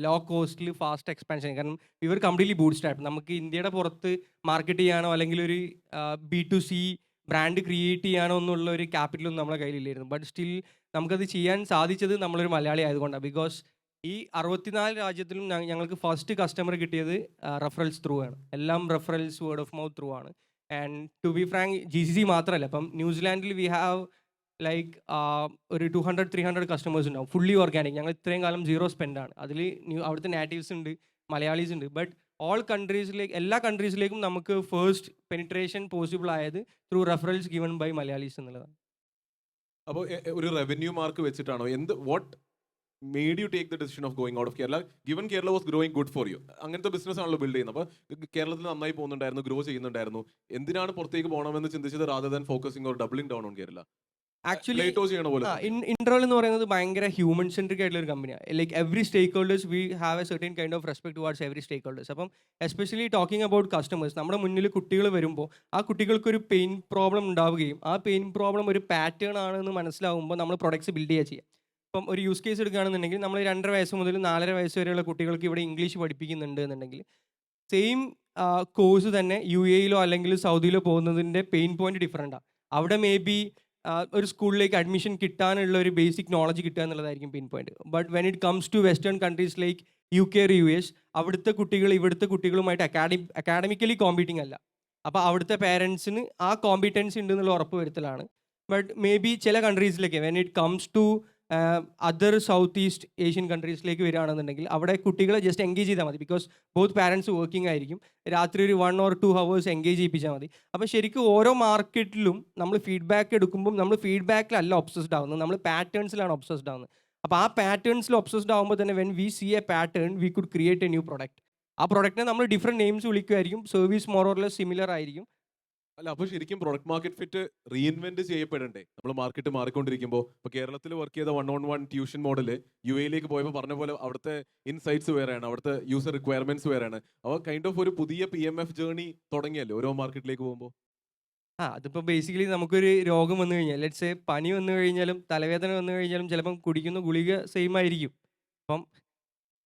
ലോ കോസ്റ്റിൽ ഫാസ്റ്റ് എക്സ്പാൻഷൻ. കാരണം ഇവർ കംപ്ലീറ്റ്ലി ബൂട്ട് സ്റ്റാർട്ട്. നമുക്ക് ഇന്ത്യയുടെ പുറത്ത് മാർക്കറ്റ് ചെയ്യാനോ അല്ലെങ്കിൽ ഒരു B2C ബ്രാൻഡ് ക്രിയേറ്റ് ചെയ്യാനോ എന്നുള്ള ഒരു ക്യാപിറ്റലൊന്നും നമ്മളെ കയ്യിലില്ലായിരുന്നു. ബട്ട് സ്റ്റിൽ നമുക്കത് ചെയ്യാൻ സാധിച്ചത് നമ്മളൊരു മലയാളി ആയതുകൊണ്ടാണ്. ബിക്കോസ് ഈ 64 രാജ്യത്തിലും ഞങ്ങൾക്ക് ഫസ്റ്റ് കസ്റ്റമർ കിട്ടിയത് റെഫറൽസ് ത്രൂ ആണ്. എല്ലാം referrals word of mouth through ആണ്. And to be frank GCC മാത്രമല്ല, ഇപ്പം ന്യൂസിലാൻഡിൽ വി ഹാവ് ലൈക്ക് ഒരു 200-300 കസ്റ്റമേഴ്സ് ഉണ്ടാവും, ഫുള്ളി ഓർഗാനിക്. ഞങ്ങൾ ഇത്രയും കാലം സീറോ സ്പെൻഡാണ്. അതിൽ അവിടുത്തെ നാറ്റീവ്സ് ഉണ്ട്, മലയാളീസ് ഉണ്ട്. ബട്ട് ഓൾ കൺട്രീസിലേക്ക്, എല്ലാ കൺട്രീസിലേക്കും നമുക്ക് ഫസ്റ്റ് പെനിട്രേഷൻ പോസിബിൾ ആയത് through referrals given by Malayalis എന്നുള്ളതാണ്. അപ്പോൾ ഒരു റവന്യൂ മാർക്ക് വെച്ചിട്ടാണോ what made you take the decision of going out of Kerala given Kerala was growing good for you? അങ്ങനത്തെ ബിസിനസ് ആണല്ലോ ബിൽഡ് ചെയ്യുന്നത്. അപ്പോൾ കേരളത്തിൽ നന്നായി പോകുന്നുണ്ടായിരുന്നു, ഗ്രോ ചെയ്യുന്നുണ്ടായിരുന്നു. എന്തിനാണ് പുറത്തേക്ക് പോകണമെന്ന് ചിന്തിച്ചത് rather than focusing or doubling down on Kerala? Actually ചെയ്യണ പോലെ ഇൻട്രോൾ എന്ന് പറയുന്നത് ഭയങ്കര ഹ്യൂമൻ സെൻട്രിക് ആയിട്ടുള്ള ഒരു കമ്പനിയാണ്. Like every stakeholders we have a certain kind of respect towards every stakeholders. അപ്പം എസ്പെഷ്യലി ടോക്കിംഗ് അബൌട്ട് കസ്റ്റമേഴ്സ്, നമ്മുടെ മുന്നിൽ കുട്ടികൾ വരുമ്പോൾ ആ കുട്ടികൾക്കൊരു പെയിൻ പ്രോബ്ലം ഉണ്ടാവുകയും ആ പെയിൻ പ്രോബ്ലം ഒരു പാറ്റേൺ ആണെന്ന് മനസ്സിലാവുമ്പോൾ നമ്മൾ പ്രൊഡക്ട്സ് ബിൽഡ് ചെയ്യുക. ഇപ്പം ഒരു യൂസ് കേസ് എടുക്കുകയാണെന്നുണ്ടെങ്കിൽ നമ്മൾ 2.5 വയസ്സ് മുതൽ 4.5 വയസ്സ് വരെയുള്ള കുട്ടികൾക്ക് ഇവിടെ ഇംഗ്ലീഷ് പഠിപ്പിക്കുന്നുണ്ട് എന്നുണ്ടെങ്കിൽ സെയിം കോഴ്സ് തന്നെ UAE-യിലോ അല്ലെങ്കിൽ സൗദിയിലോ പോകുന്നതിൻ്റെ പെയിൻ പോയിന്റ് ഡിഫറെൻറ്റാണ്. അവിടെ മേ ബി ഒരു സ്കൂളിലേക്ക് അഡ്മിഷൻ കിട്ടാനുള്ള ഒരു ബേസിക് നോളജ് കിട്ടുക എന്നുള്ളതായിരിക്കും pain point. But when it comes to western countries like UK or US, അവിടുത്തെ കുട്ടികൾ ഇവിടുത്തെ കുട്ടികളുമായിട്ട് അക്കാഡമിക്കലി കോമ്പീറ്റിംഗ് അല്ല. അപ്പോൾ അവിടുത്തെ പേരൻസിന് ആ കോമ്പീറ്റൻസ് ഉണ്ട് എന്നുള്ള ഉറപ്പ് വരുത്തലാണ്. ബട്ട് മേ ബി ചില കൺട്രീസിലേക്ക് when it comes to other south east Asian കൺട്രീസിലേക്ക് വരികയാണെന്നുണ്ടെങ്കിൽ അവിടെ കുട്ടികളെ ജസ്റ്റ് എൻഗേജ് ചെയ്താൽ മതി. ബിക്കോസ് ബോത്ത് പാരൻസ് വർക്കിംഗ് ആയിരിക്കും, രാത്രി ഒരു 1 or 2 hours എൻഗേജ് ചെയ്യിപ്പിച്ചാൽ മതി. അപ്പോൾ ശരിക്കും ഓരോ മാർക്കറ്റിലും നമ്മൾ ഫീഡ്ബാക്ക് എടുക്കുമ്പോൾ നമ്മൾ ഫീഡ്ബാക്കിലല്ല ഒബ്സസ്ഡ് ആവുന്നത്, നമ്മൾ പാറ്റേൺസിലാണ് ഒബ്സസ്ഡ് ആവുന്നത്. അപ്പോൾ ആ പാറ്റേൺസിൽ ഒബ്സസ്ഡ് ആകുമ്പോൾ തന്നെ when we see a pattern we could create a new product. ആ പ്രൊഡക്റ്റിനെ നമ്മൾ ഡിഫറെൻറ്റ് നെയിംസ് വിളിക്കുമായിരിക്കും, service more or less similar ആയിരിക്കും. അല്ല, അപ്പോൾ ശരിക്കും പ്രൊഡക്റ്റ് മാർക്കറ്റ് ഫിറ്റ് റീഇൻവെന്റ് ചെയ്യപ്പെടണ്ടേ? നമ്മൾ മാർക്കറ്റ് മാറിക്കൊണ്ടിരിക്കുമ്പോൾ ഇപ്പോൾ കേരളത്തിൽ വർക്ക് ചെയ്ത 1-on-1 ട്യൂഷൻ മോഡൽ UAE-യിലേക്ക് പോയപ്പോൾ പറഞ്ഞ പോലെ അവിടുത്തെ ഇൻസൈറ്റ്സ് വേറെയാണ്, അവിടുത്തെ യൂസർ റിക്വയർമെന്റ്സ് വേറെയാണ്. അപ്പോൾ കൈൻഡ് ഓഫ് ഒരു പുതിയ PMF ജേർണി തുടങ്ങിയല്ലോ ഓരോ മാർക്കറ്റിലേക്ക് പോകുമ്പോൾ. അതിപ്പോൾ ബേസിക്കലി നമുക്കൊരു രോഗം വന്നു കഴിഞ്ഞാൽ, ലെറ്റ്സ് പനി വന്നു കഴിഞ്ഞാലും തലവേദന വന്നു കഴിഞ്ഞാലും ചിലപ്പം കുടിക്കുന്ന ഗുളിക സെയിം ആയിരിക്കും. അപ്പം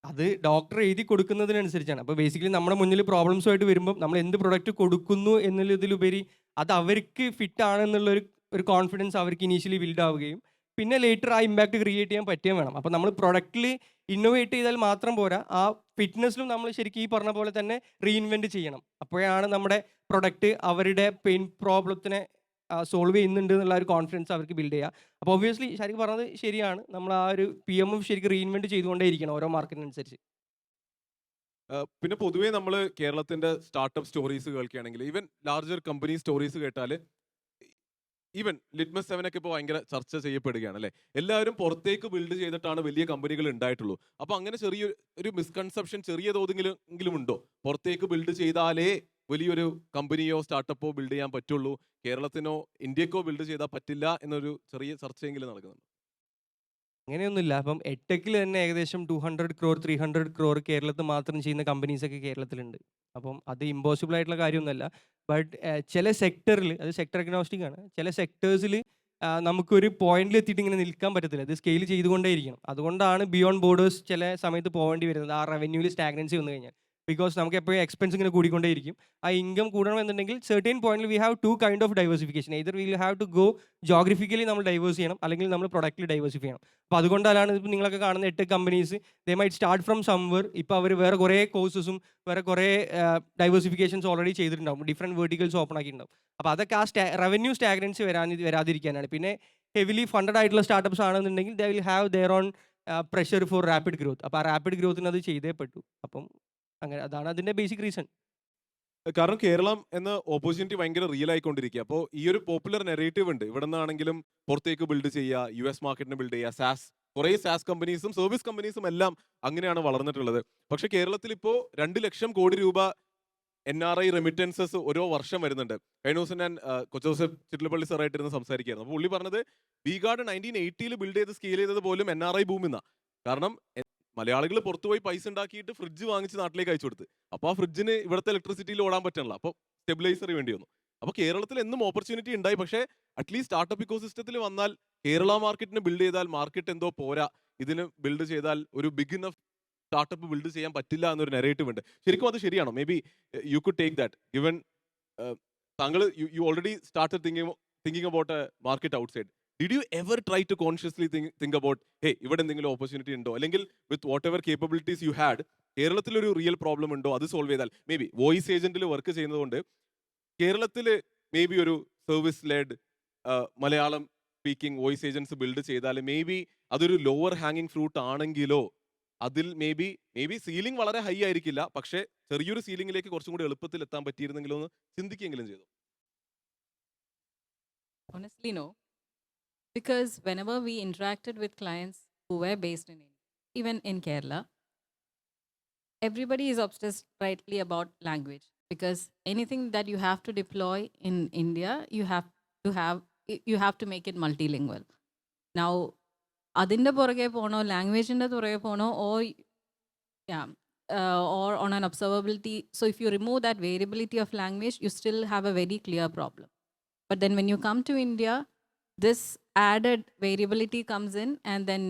അത് ഡോക്ടർ എഴുതി കൊടുക്കുന്നതിനനുസരിച്ചാണ്. അപ്പോൾ ബേസിക്കലി നമ്മുടെ മുന്നിൽ പ്രോബ്ലംസുമായിട്ട് വരുമ്പം നമ്മൾ എന്ത് പ്രൊഡക്റ്റ് കൊടുക്കുന്നു എന്നുള്ളതിലുപരി അത് അവർക്ക് ഫിറ്റ് ആണെന്നുള്ളൊരു കോൺഫിഡൻസ് അവർക്ക് ഇനീഷ്യലി ബിൽഡ് ആവുകയും പിന്നെ ലേറ്റർ ആ ഇമ്പാക്റ്റ് ക്രിയേറ്റ് ചെയ്യാൻ പറ്റുകയും വേണം. അപ്പോൾ നമ്മൾ പ്രൊഡക്റ്റിൽ ഇന്നോവേറ്റ് ചെയ്താൽ മാത്രം പോരാ, ആ ഫിറ്റ്നസ്സിലും നമ്മൾ ശരിക്കും ഈ പറഞ്ഞ പോലെ തന്നെ റീഇൻവെൻറ്റ് ചെയ്യണം. അപ്പോഴാണ് നമ്മുടെ പ്രൊഡക്റ്റ് അവരുടെ പെയിൻ പ്രോബ്ലത്തിനെ സോൾവ് ചെയ്യുന്നുണ്ട് എന്നുള്ള ഒരു കോൺഫിഡൻസ് അവർക്ക് ബിൽഡ് ചെയ്യുക. അപ്പോൾ ഒബ്വിയസ്ലി ശരിക്കും പറഞ്ഞത് ശരിയാണ്, നമ്മൾ ആ ഒരു PMF ശരിക്കും റീഇൻവെൻറ്റ് ചെയ്തുകൊണ്ടേ ഇരിക്കണം ഓരോ മാർക്കറ്റിനനുസരിച്ച്. പിന്നെ പൊതുവേ നമ്മൾ കേരളത്തിന്റെ സ്റ്റാർട്ടപ്പ് സ്റ്റോറീസ് കേൾക്കുകയാണെങ്കിൽ ഈവൻ ലാർജർ കമ്പനി സ്റ്റോറീസ് കേട്ടാൽ ഈവൻ ലിറ്റ്മസ് 7 ഒക്കെ ഇപ്പോൾ ഭയങ്കര ചർച്ച ചെയ്യപ്പെടുകയാണ് അല്ലേ? എല്ലാവരും പുറത്തേക്ക് ബിൽഡ് ചെയ്തിട്ടാണ് വലിയ കമ്പനികൾ ഉണ്ടായിട്ടുള്ളൂ. അപ്പോൾ അങ്ങനെ ചെറിയൊരു മിസ്കൺസെപ്ഷൻ ചെറിയ തോതിലെങ്കിലും ഉണ്ടോ? പുറത്തേക്ക് ബിൽഡ് ചെയ്താലേ വലിയൊരു കമ്പനിയോ സ്റ്റാർട്ടപ്പോ ബിൽഡ് ചെയ്യാൻ പറ്റുള്ളൂ, കേരളത്തിനോ ഇന്ത്യക്കോ ബിൽഡ് ചെയ്താൽ പറ്റില്ല എന്നൊരു ചെറിയ ചർച്ചയെങ്കിലും നടക്കുന്നുണ്ട്. അങ്ങനെയൊന്നുമില്ല. അപ്പം എട്ടെക്കിൽ തന്നെ ഏകദേശം 200 crore 300 crore കേരളത്തിൽ മാത്രം ചെയ്യുന്ന കമ്പനീസൊക്കെ കേരളത്തിലുണ്ട്. അപ്പം അത് ഇമ്പോസിബിൾ ആയിട്ടുള്ള കാര്യമൊന്നുമല്ല. ബട്ട് ചില സെക്ടറിൽ, അത് സെക്ടർ അഗ്നോസ്റ്റിക് ആണ്, ചില സെക്ടേഴ്സിൽ നമുക്കൊരു പോയിന്റിൽ എത്തിയിട്ട് ഇങ്ങനെ നിൽക്കാൻ പറ്റത്തില്ല, അത് സ്കെയിൽ ചെയ്തുകൊണ്ടേയിരിക്കണം. അതുകൊണ്ടാണ് ബിയോണ്ട് ബോർഡേഴ്സ് ചില സമയത്ത് പോകേണ്ടി വരുന്നത്, ആ റവന്യൂവിൽ സ്റ്റാഗ്നൻസി വന്നു കഴിഞ്ഞാൽ. ബിക്കോസ് നമുക്ക് എപ്പോഴും എക്സ്പെൻസ് ഇങ്ങനെ കൂടിക്കൊണ്ടേയിരിക്കും. ആ ഇൻകം കൂടണമെന്നുണ്ടെങ്കിൽ സെർട്ടൻ പോയിന്റിൽ we have 2 kinds of diversification. either we will have to go geographically നമ്മൾ ഡൈവേഴ്സ് ചെയ്യണം, അല്ലെങ്കിൽ നമ്മൾ പ്രൊഡക്റ്റിൽ ഡൈവേഴ്സിഫൈ ചെയ്യണം. അപ്പോൾ അതുകൊണ്ടാണ് ഇപ്പോൾ നിങ്ങളൊക്കെ കാണുന്ന 8 companies they might start from സംവർ. ഇപ്പോൾ അവർ വേറെ കുറേ കോഴ്സസും വേറെ കുറേ ഡൈവേഴ്സിഫിക്കേഷൻസ് ഓൾറെഡി ചെയ്തിട്ടുണ്ടാവും, ഡിഫറെൻറ്റ് വേർട്ടിക്കൽസ് ഓപ്പൺ ആക്കിയിട്ടുണ്ടാവും. അപ്പോൾ അതൊക്കെ ആ റവന്യൂ സ്റ്റാഗ്നൻസി വരാതിരിക്കാനാണ്. പിന്നെ ഹെവിലി ഫണ്ടഡ് ആയിട്ടുള്ള സ്റ്റാർട്ടപ്സ് ആണെന്നുണ്ടെങ്കിൽ they will have their own pressure four rapid growth. അപ്പോൾ ആ റാപ്പിഡ് ഗ്രോത്തിന് അത് ചെയ്തേ പറ്റൂ. അപ്പം അങ്ങനെ അതാണ് അതിൻ്റെ ബേസിക് റീസൺ. കാരണം കേരളം എന്ന ഓപ്പർച്യൂണിറ്റി ഭയങ്കര റിയൽ ആയിക്കൊണ്ടിരിക്കുക. അപ്പോൾ ഈ ഒരു പോപ്പുലർ നെറേറ്റീവ് ഉണ്ട്, ഇവിടെ നിന്നാണെങ്കിലും പുറത്തേക്ക് ബിൽഡ് ചെയ്യുക, US മാർക്കറ്റിനെ ബിൽഡ് ചെയ്യുക, കുറേ സാസ് കമ്പനീസും സർവീസ് കമ്പനീസും എല്ലാം അങ്ങനെയാണ് വളർന്നിട്ടുള്ളത്. പക്ഷെ കേരളത്തിൽ ഇപ്പോൾ 2 ലക്ഷം കോടി രൂപ NRI റെമിറ്റൻസസ് ഓരോ വർഷം വരുന്നുണ്ട്. കഴിഞ്ഞ ദിവസം ഞാൻ കൊച്ചോസഫ് ചിറ്റിലപ്പള്ളി സാറായിട്ടിരുന്ന് സംസാരിക്കുകയായിരുന്നു. അപ്പോൾ പുള്ളി പറഞ്ഞത് വി ഗാർഡ് 1980 ബിൽഡ് ചെയ്ത് സ്കെയിൽ ചെയ്തത് പോലും NRI ഭൂമിന്നാ. കാരണം മലയാളികൾ പുറത്തുപോയി പൈസ ഉണ്ടാക്കിയിട്ട് ഫ്രിഡ്ജ് വാങ്ങിച്ച് നാട്ടിലേക്ക് അയച്ചു കൊടുത്ത്. അപ്പോൾ ആ ഫ്രിഡ്ജിന് ഇവിടുത്തെ ഇലക്ട്രിസിറ്റിയിൽ ഓടാൻ പറ്റണല്ലോ. അപ്പോൾ സ്റ്റെബിലൈസർ വേണ്ടി വന്നു. അപ്പോൾ കേരളത്തിൽ എന്നും ഓപ്പർച്യൂണിറ്റി ഉണ്ടായി. പക്ഷേ അറ്റ്ലീസ്റ്റ് സ്റ്റാർട്ടപ്പ് ഇക്കോസിസ്റ്റത്തിൽ വന്നാൽ കേരള മാർക്കറ്റിന് ബിൽഡ് ചെയ്താൽ മാർക്കറ്റ് എന്തോ പോരാ, ഇതിന് ബിൽഡ് ചെയ്താൽ ഒരു ബിഗ് ഇനഫ് സ്റ്റാർട്ടപ്പ് ബിൽഡ് ചെയ്യാൻ പറ്റില്ല എന്നൊരു നെറേറ്റീവ് ഉണ്ട്. ശരിക്കും അത് ശരിയാണോ? Maybe you could take that given താങ്കൾ you already started thinking about a market outside. Did you ever try to consciously think about ഇവിടെ എന്തെങ്കിലും ഓപ്പർച്യൂണിറ്റി ഉണ്ടോ, അല്ലെങ്കിൽ with whatever capabilities you had കേരളത്തിലൊരു റിയൽ പ്രോബ്ലം ഉണ്ടോ, അത് solve ചെയ്താൽ maybe voice ഏജന്റിൽ വർക്ക് ചെയ്യുന്നതുകൊണ്ട് കേരളത്തിൽ മേ ബി ഒരു service led Malayalam speaking voice agents build ചെയ്താൽ മേ ബി അതൊരു ലോവർ ഹാങ്ങിങ് ഫ്രൂട്ട് ആണെങ്കിലോ അതിൽ മേ ബി സീലിംഗ് വളരെ ഹൈ ആയിരിക്കില്ല, പക്ഷേ ചെറിയൊരു സീലിംഗിലേക്ക് കുറച്ചും കൂടി എളുപ്പത്തിൽ എത്താൻ പറ്റിയിരുന്നെങ്കിലോ എന്ന് ചിന്തിക്കുകയെങ്കിലും ചെയ്തു? Honestly, no. Because whenever we interacted with clients who were based in India, even in Kerala, everybody is obsessed rightly about language. Because anything that you have to deploy in India, you have to make it multilingual. Now, അതിൻ്റെ പുറകെ പോകണോ, ലാംഗ്വേജിൻ്റെ പുറകെ പോകണോ, or on an observability. So if you remove that variability of language, you still have a very clear problem. But then when you come to India, this added variability comes in, and then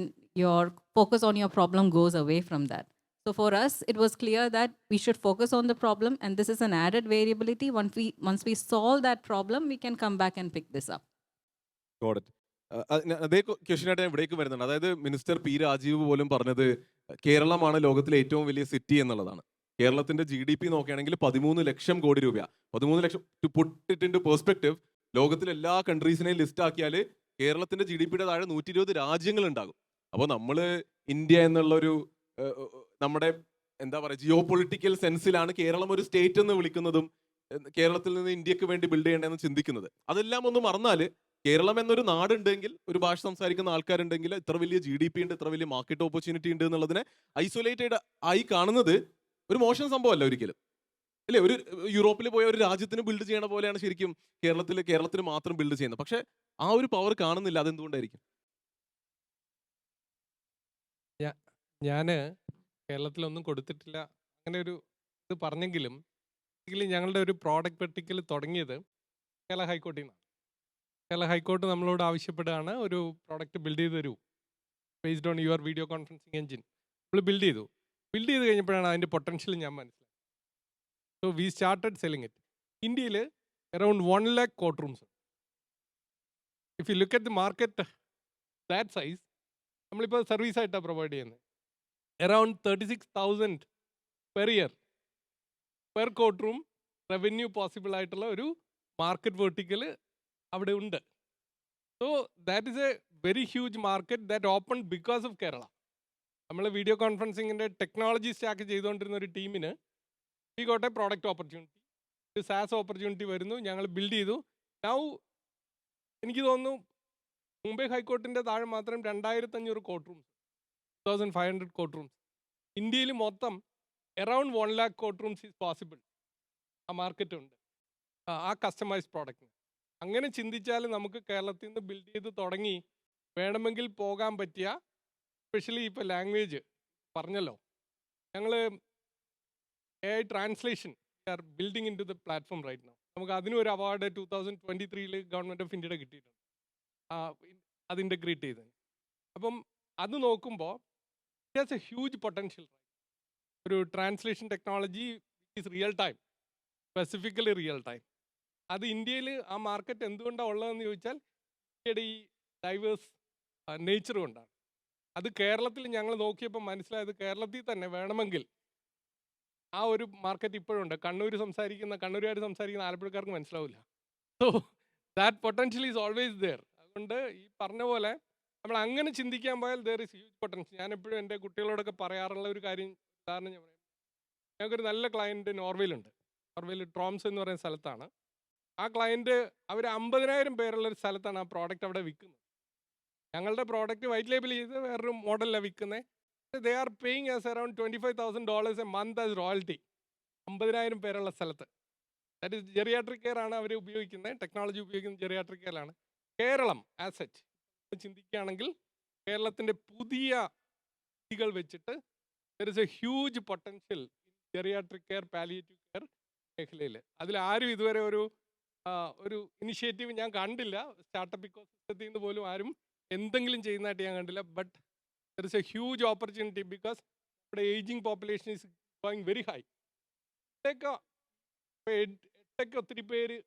your focus on your problem goes away from that. So for us, it was clear that we should focus on the problem, and this is an added variability. Once we solve that problem, we can come back and pick this up. Got it. അതേ ക്വസ്റ്റ്യനായിട്ട് ഞാൻ ഇവിടേക്ക് വരുന്നുണ്ട്. അതായത് minister P Rajeev പോലും പറഞ്ഞത് കേരളമാണ് ലോകത്തിലെ ഏറ്റവും വലിയ സിറ്റി എന്നുള്ളതാണ്. കേരളത്തിന്റെ GDP നോക്കുകയാണെങ്കിൽ 13 ലക്ഷം കോടി രൂപ. 13 ലക്ഷം, to put it into perspective, ലോകത്തിലെ എല്ലാ കൺട്രീസിനെയും ലിസ്റ്റ് ആക്കിയാൽ കേരളത്തിന്റെ GDP-യുടെ താഴെ 120 രാജ്യങ്ങൾ ഉണ്ടാകും. അപ്പോൾ നമ്മൾ ഇന്ത്യ എന്നുള്ളൊരു നമ്മുടെ എന്താ പറയുക ജിയോ പൊളിറ്റിക്കൽ സെൻസിലാണ് കേരളം ഒരു സ്റ്റേറ്റ് എന്ന് വിളിക്കുന്നതും കേരളത്തിൽ നിന്ന് ഇന്ത്യക്ക് വേണ്ടി ബിൽഡ് ചെയ്യേണ്ടതെന്ന് ചിന്തിക്കുന്നത്. അതെല്ലാം ഒന്ന് മറന്നാൽ കേരളം എന്നൊരു നാടുണ്ടെങ്കിൽ, ഒരു ഭാഷ സംസാരിക്കുന്ന ആൾക്കാരുണ്ടെങ്കിൽ, ഇത്ര വലിയ GDP ഉണ്ട്, ഇത്ര വലിയ മാർക്കറ്റ് ഓപ്പർച്യൂണിറ്റി ഉണ്ട് എന്നുള്ളതിനെ ഐസൊലേറ്റഡ് ആയി കാണുന്നത് ഒരു മോശം സംഭവമല്ല ഒരിക്കലും, അല്ലേ? ഒരു യൂറോപ്പിൽ പോയ ഒരു രാജ്യത്തിന് ബിൽഡ് ചെയ്യണ പോലെയാണ് ശരിക്കും കേരളത്തിന് മാത്രം ബിൽഡ് ചെയ്യുന്നത്. പക്ഷെ ആ ഒരു പവർ കാണുന്നില്ല. അതെന്തുകൊണ്ടായിരിക്കും? ഞാൻ കേരളത്തിലൊന്നും കൊടുത്തിട്ടില്ല അങ്ങനെ ഒരു ഇത് പറഞ്ഞെങ്കിലും ഞങ്ങളുടെ ഒരു പ്രോഡക്റ്റ് വെർട്ടിക്കൽ തുടങ്ങിയത് കേരള ഹൈക്കോർട്ടിൽ നിന്നാണ്. കേരള ഹൈക്കോർട്ട് നമ്മളോട് ആവശ്യപ്പെടുകയാണ് ഒരു പ്രോഡക്റ്റ് ബിൽഡ് ചെയ്ത് തരൂ based on your video conferencing engine. നമ്മൾ ബിൽഡ് ചെയ്ത് കഴിഞ്ഞപ്പോഴാണ് അതിൻ്റെ പൊട്ടൻഷ്യൽ ഞാൻ മനസ്സിലായത്. So we started selling it. ഇന്ത്യയിൽ around 1 lakh court rooms. If you look at the market that size, നമ്മളിപ്പോൾ സർവീസായിട്ടാണ് പ്രൊവൈഡ് ചെയ്യുന്നത്. Around 36,000 per year per court room revenue possible ആയിട്ടുള്ള ഒരു മാർക്കറ്റ് വെർട്ടിക്കൽ അവിടെ ഉണ്ട്. So that is a very huge market that open because of Kerala. നമ്മൾ video കോൺഫറൻസിങ്ങിൻ്റെ technology stack ചെയ്തുകൊണ്ടിരുന്ന ഒരു ടീമിന് we got A product opportunity, ഒരു സാസ് ഓപ്പർച്യൂണിറ്റി വരുന്നു, ഞങ്ങൾ ബിൽഡ് ചെയ്തു. നൗ എനിക്ക് തോന്നുന്നു മുംബൈ ഹൈക്കോർട്ടിൻ്റെ താഴെ മാത്രം 2,500 കോർട്ട് റൂംസ്, 2,500 കോർട്ട് റൂംസ്. ഇന്ത്യയിൽ മൊത്തം around 1 lakh court rooms is possible. ആ മാർക്കറ്റ് ഉണ്ട് ആ കസ്റ്റമൈസ്ഡ് പ്രോഡക്റ്റിന്. അങ്ങനെ ചിന്തിച്ചാൽ നമുക്ക് കേരളത്തിൽ നിന്ന് ബിൽഡ് ചെയ്ത് തുടങ്ങി വേണമെങ്കിൽ പോകാൻ പറ്റിയ, സ്പെഷ്യലി ഇപ്പോൾ ലാംഗ്വേജ് പറഞ്ഞല്ലോ, ഞങ്ങൾ AI translation are building into the platform right now. നമുക്ക് അതിനും ഒരു അവാർഡ് 2023 ഗവൺമെൻറ് ഓഫ് ഇന്ത്യയുടെ കിട്ടിയിട്ടുണ്ട് അത് ഇൻ്റഗ്രേറ്റ് ചെയ്തത്. അപ്പം അത് നോക്കുമ്പോൾ it has a huge potential. ഒരു translation technology is real time, specifically real time. അത് ഇന്ത്യയിൽ ആ മാർക്കറ്റ് എന്തുകൊണ്ടാണ് ഉള്ളതെന്ന് ചോദിച്ചാൽ ഇന്ത്യയുടെ ഈ ഡൈവേഴ്സ് നേച്ചർ കൊണ്ടാണ്. അത് കേരളത്തിൽ ഞങ്ങൾ നോക്കിയപ്പോൾ മനസ്സിലായത് കേരളത്തിൽ തന്നെ വേണമെങ്കിൽ ആ ഒരു മാർക്കറ്റ് ഇപ്പോഴുണ്ട്. കണ്ണൂരുകാർ സംസാരിക്കുന്ന ആലപ്പുഴക്കാർക്ക് മനസ്സിലാവില്ല. So that potential is always there. അതുകൊണ്ട് ഈ പറഞ്ഞ പോലെ നമ്മൾ അങ്ങനെ ചിന്തിക്കാൻ പോയാൽ ദർ ഇസ് ഹ്യൂജ് പൊട്ടൻഷ്യൽ. ഞാൻ എപ്പോഴും എൻ്റെ കുട്ടികളോടൊക്കെ പറയാറുള്ള ഒരു കാര്യം, ഉദാഹരണം ഞാൻ പറയാം. ഞങ്ങൾക്കൊരു നല്ല ക്ലയൻറ്റ് നോർവേയിലുണ്ട്. നോർവേയിൽ ട്രോംസ് എന്ന് പറയുന്ന സ്ഥലത്താണ്. ആ ക്ലയൻറ്റ് അവർ 50,000 പേരുള്ള ഒരു സ്ഥലത്താണ് ആ പ്രോഡക്റ്റ് അവിടെ വിൽക്കുന്നത്. ഞങ്ങളുടെ പ്രോഡക്റ്റ് വൈറ്റ് ലേബിൾ ചെയ്ത് വേറൊരു മോഡലിലാണ് വിൽക്കുന്നത്. They are paying as around $25,000 A month as royalty. 50,000 പേരുള്ള സ്ഥലത്ത്. ദാറ്റ് ഈസ് ജെറിയാട്രിക് കെയർ ആണ് അവർ ഉപയോഗിക്കുന്നത്, ടെക്നോളജി ഉപയോഗിക്കുന്നത് ജെറിയാട്രിക് കെയറിലാണ്. കേരളം ആസ് സച്ച് ചിന്തിക്കുകയാണെങ്കിൽ കേരളത്തിൻ്റെ പുതിയ രീതികൾ വെച്ചിട്ട് there is a huge potential geriatric care, palliative care മേഖലയിൽ. അതിലാരും ഇതുവരെ ഒരു ഇനിഷ്യേറ്റീവ് ഞാൻ കണ്ടില്ല. സ്റ്റാർട്ടപ്പ് ഇക്കോ സിസ്റ്റത്തിൽ നിന്ന് പോലും ആരും എന്തെങ്കിലും ചെയ്യുന്നതായിട്ട് ഞാൻ കണ്ടില്ല. But there is a huge opportunity because നമ്മുടെ aging population is going very high. എട്ടൊക്കെ ഒത്തിരി പേര്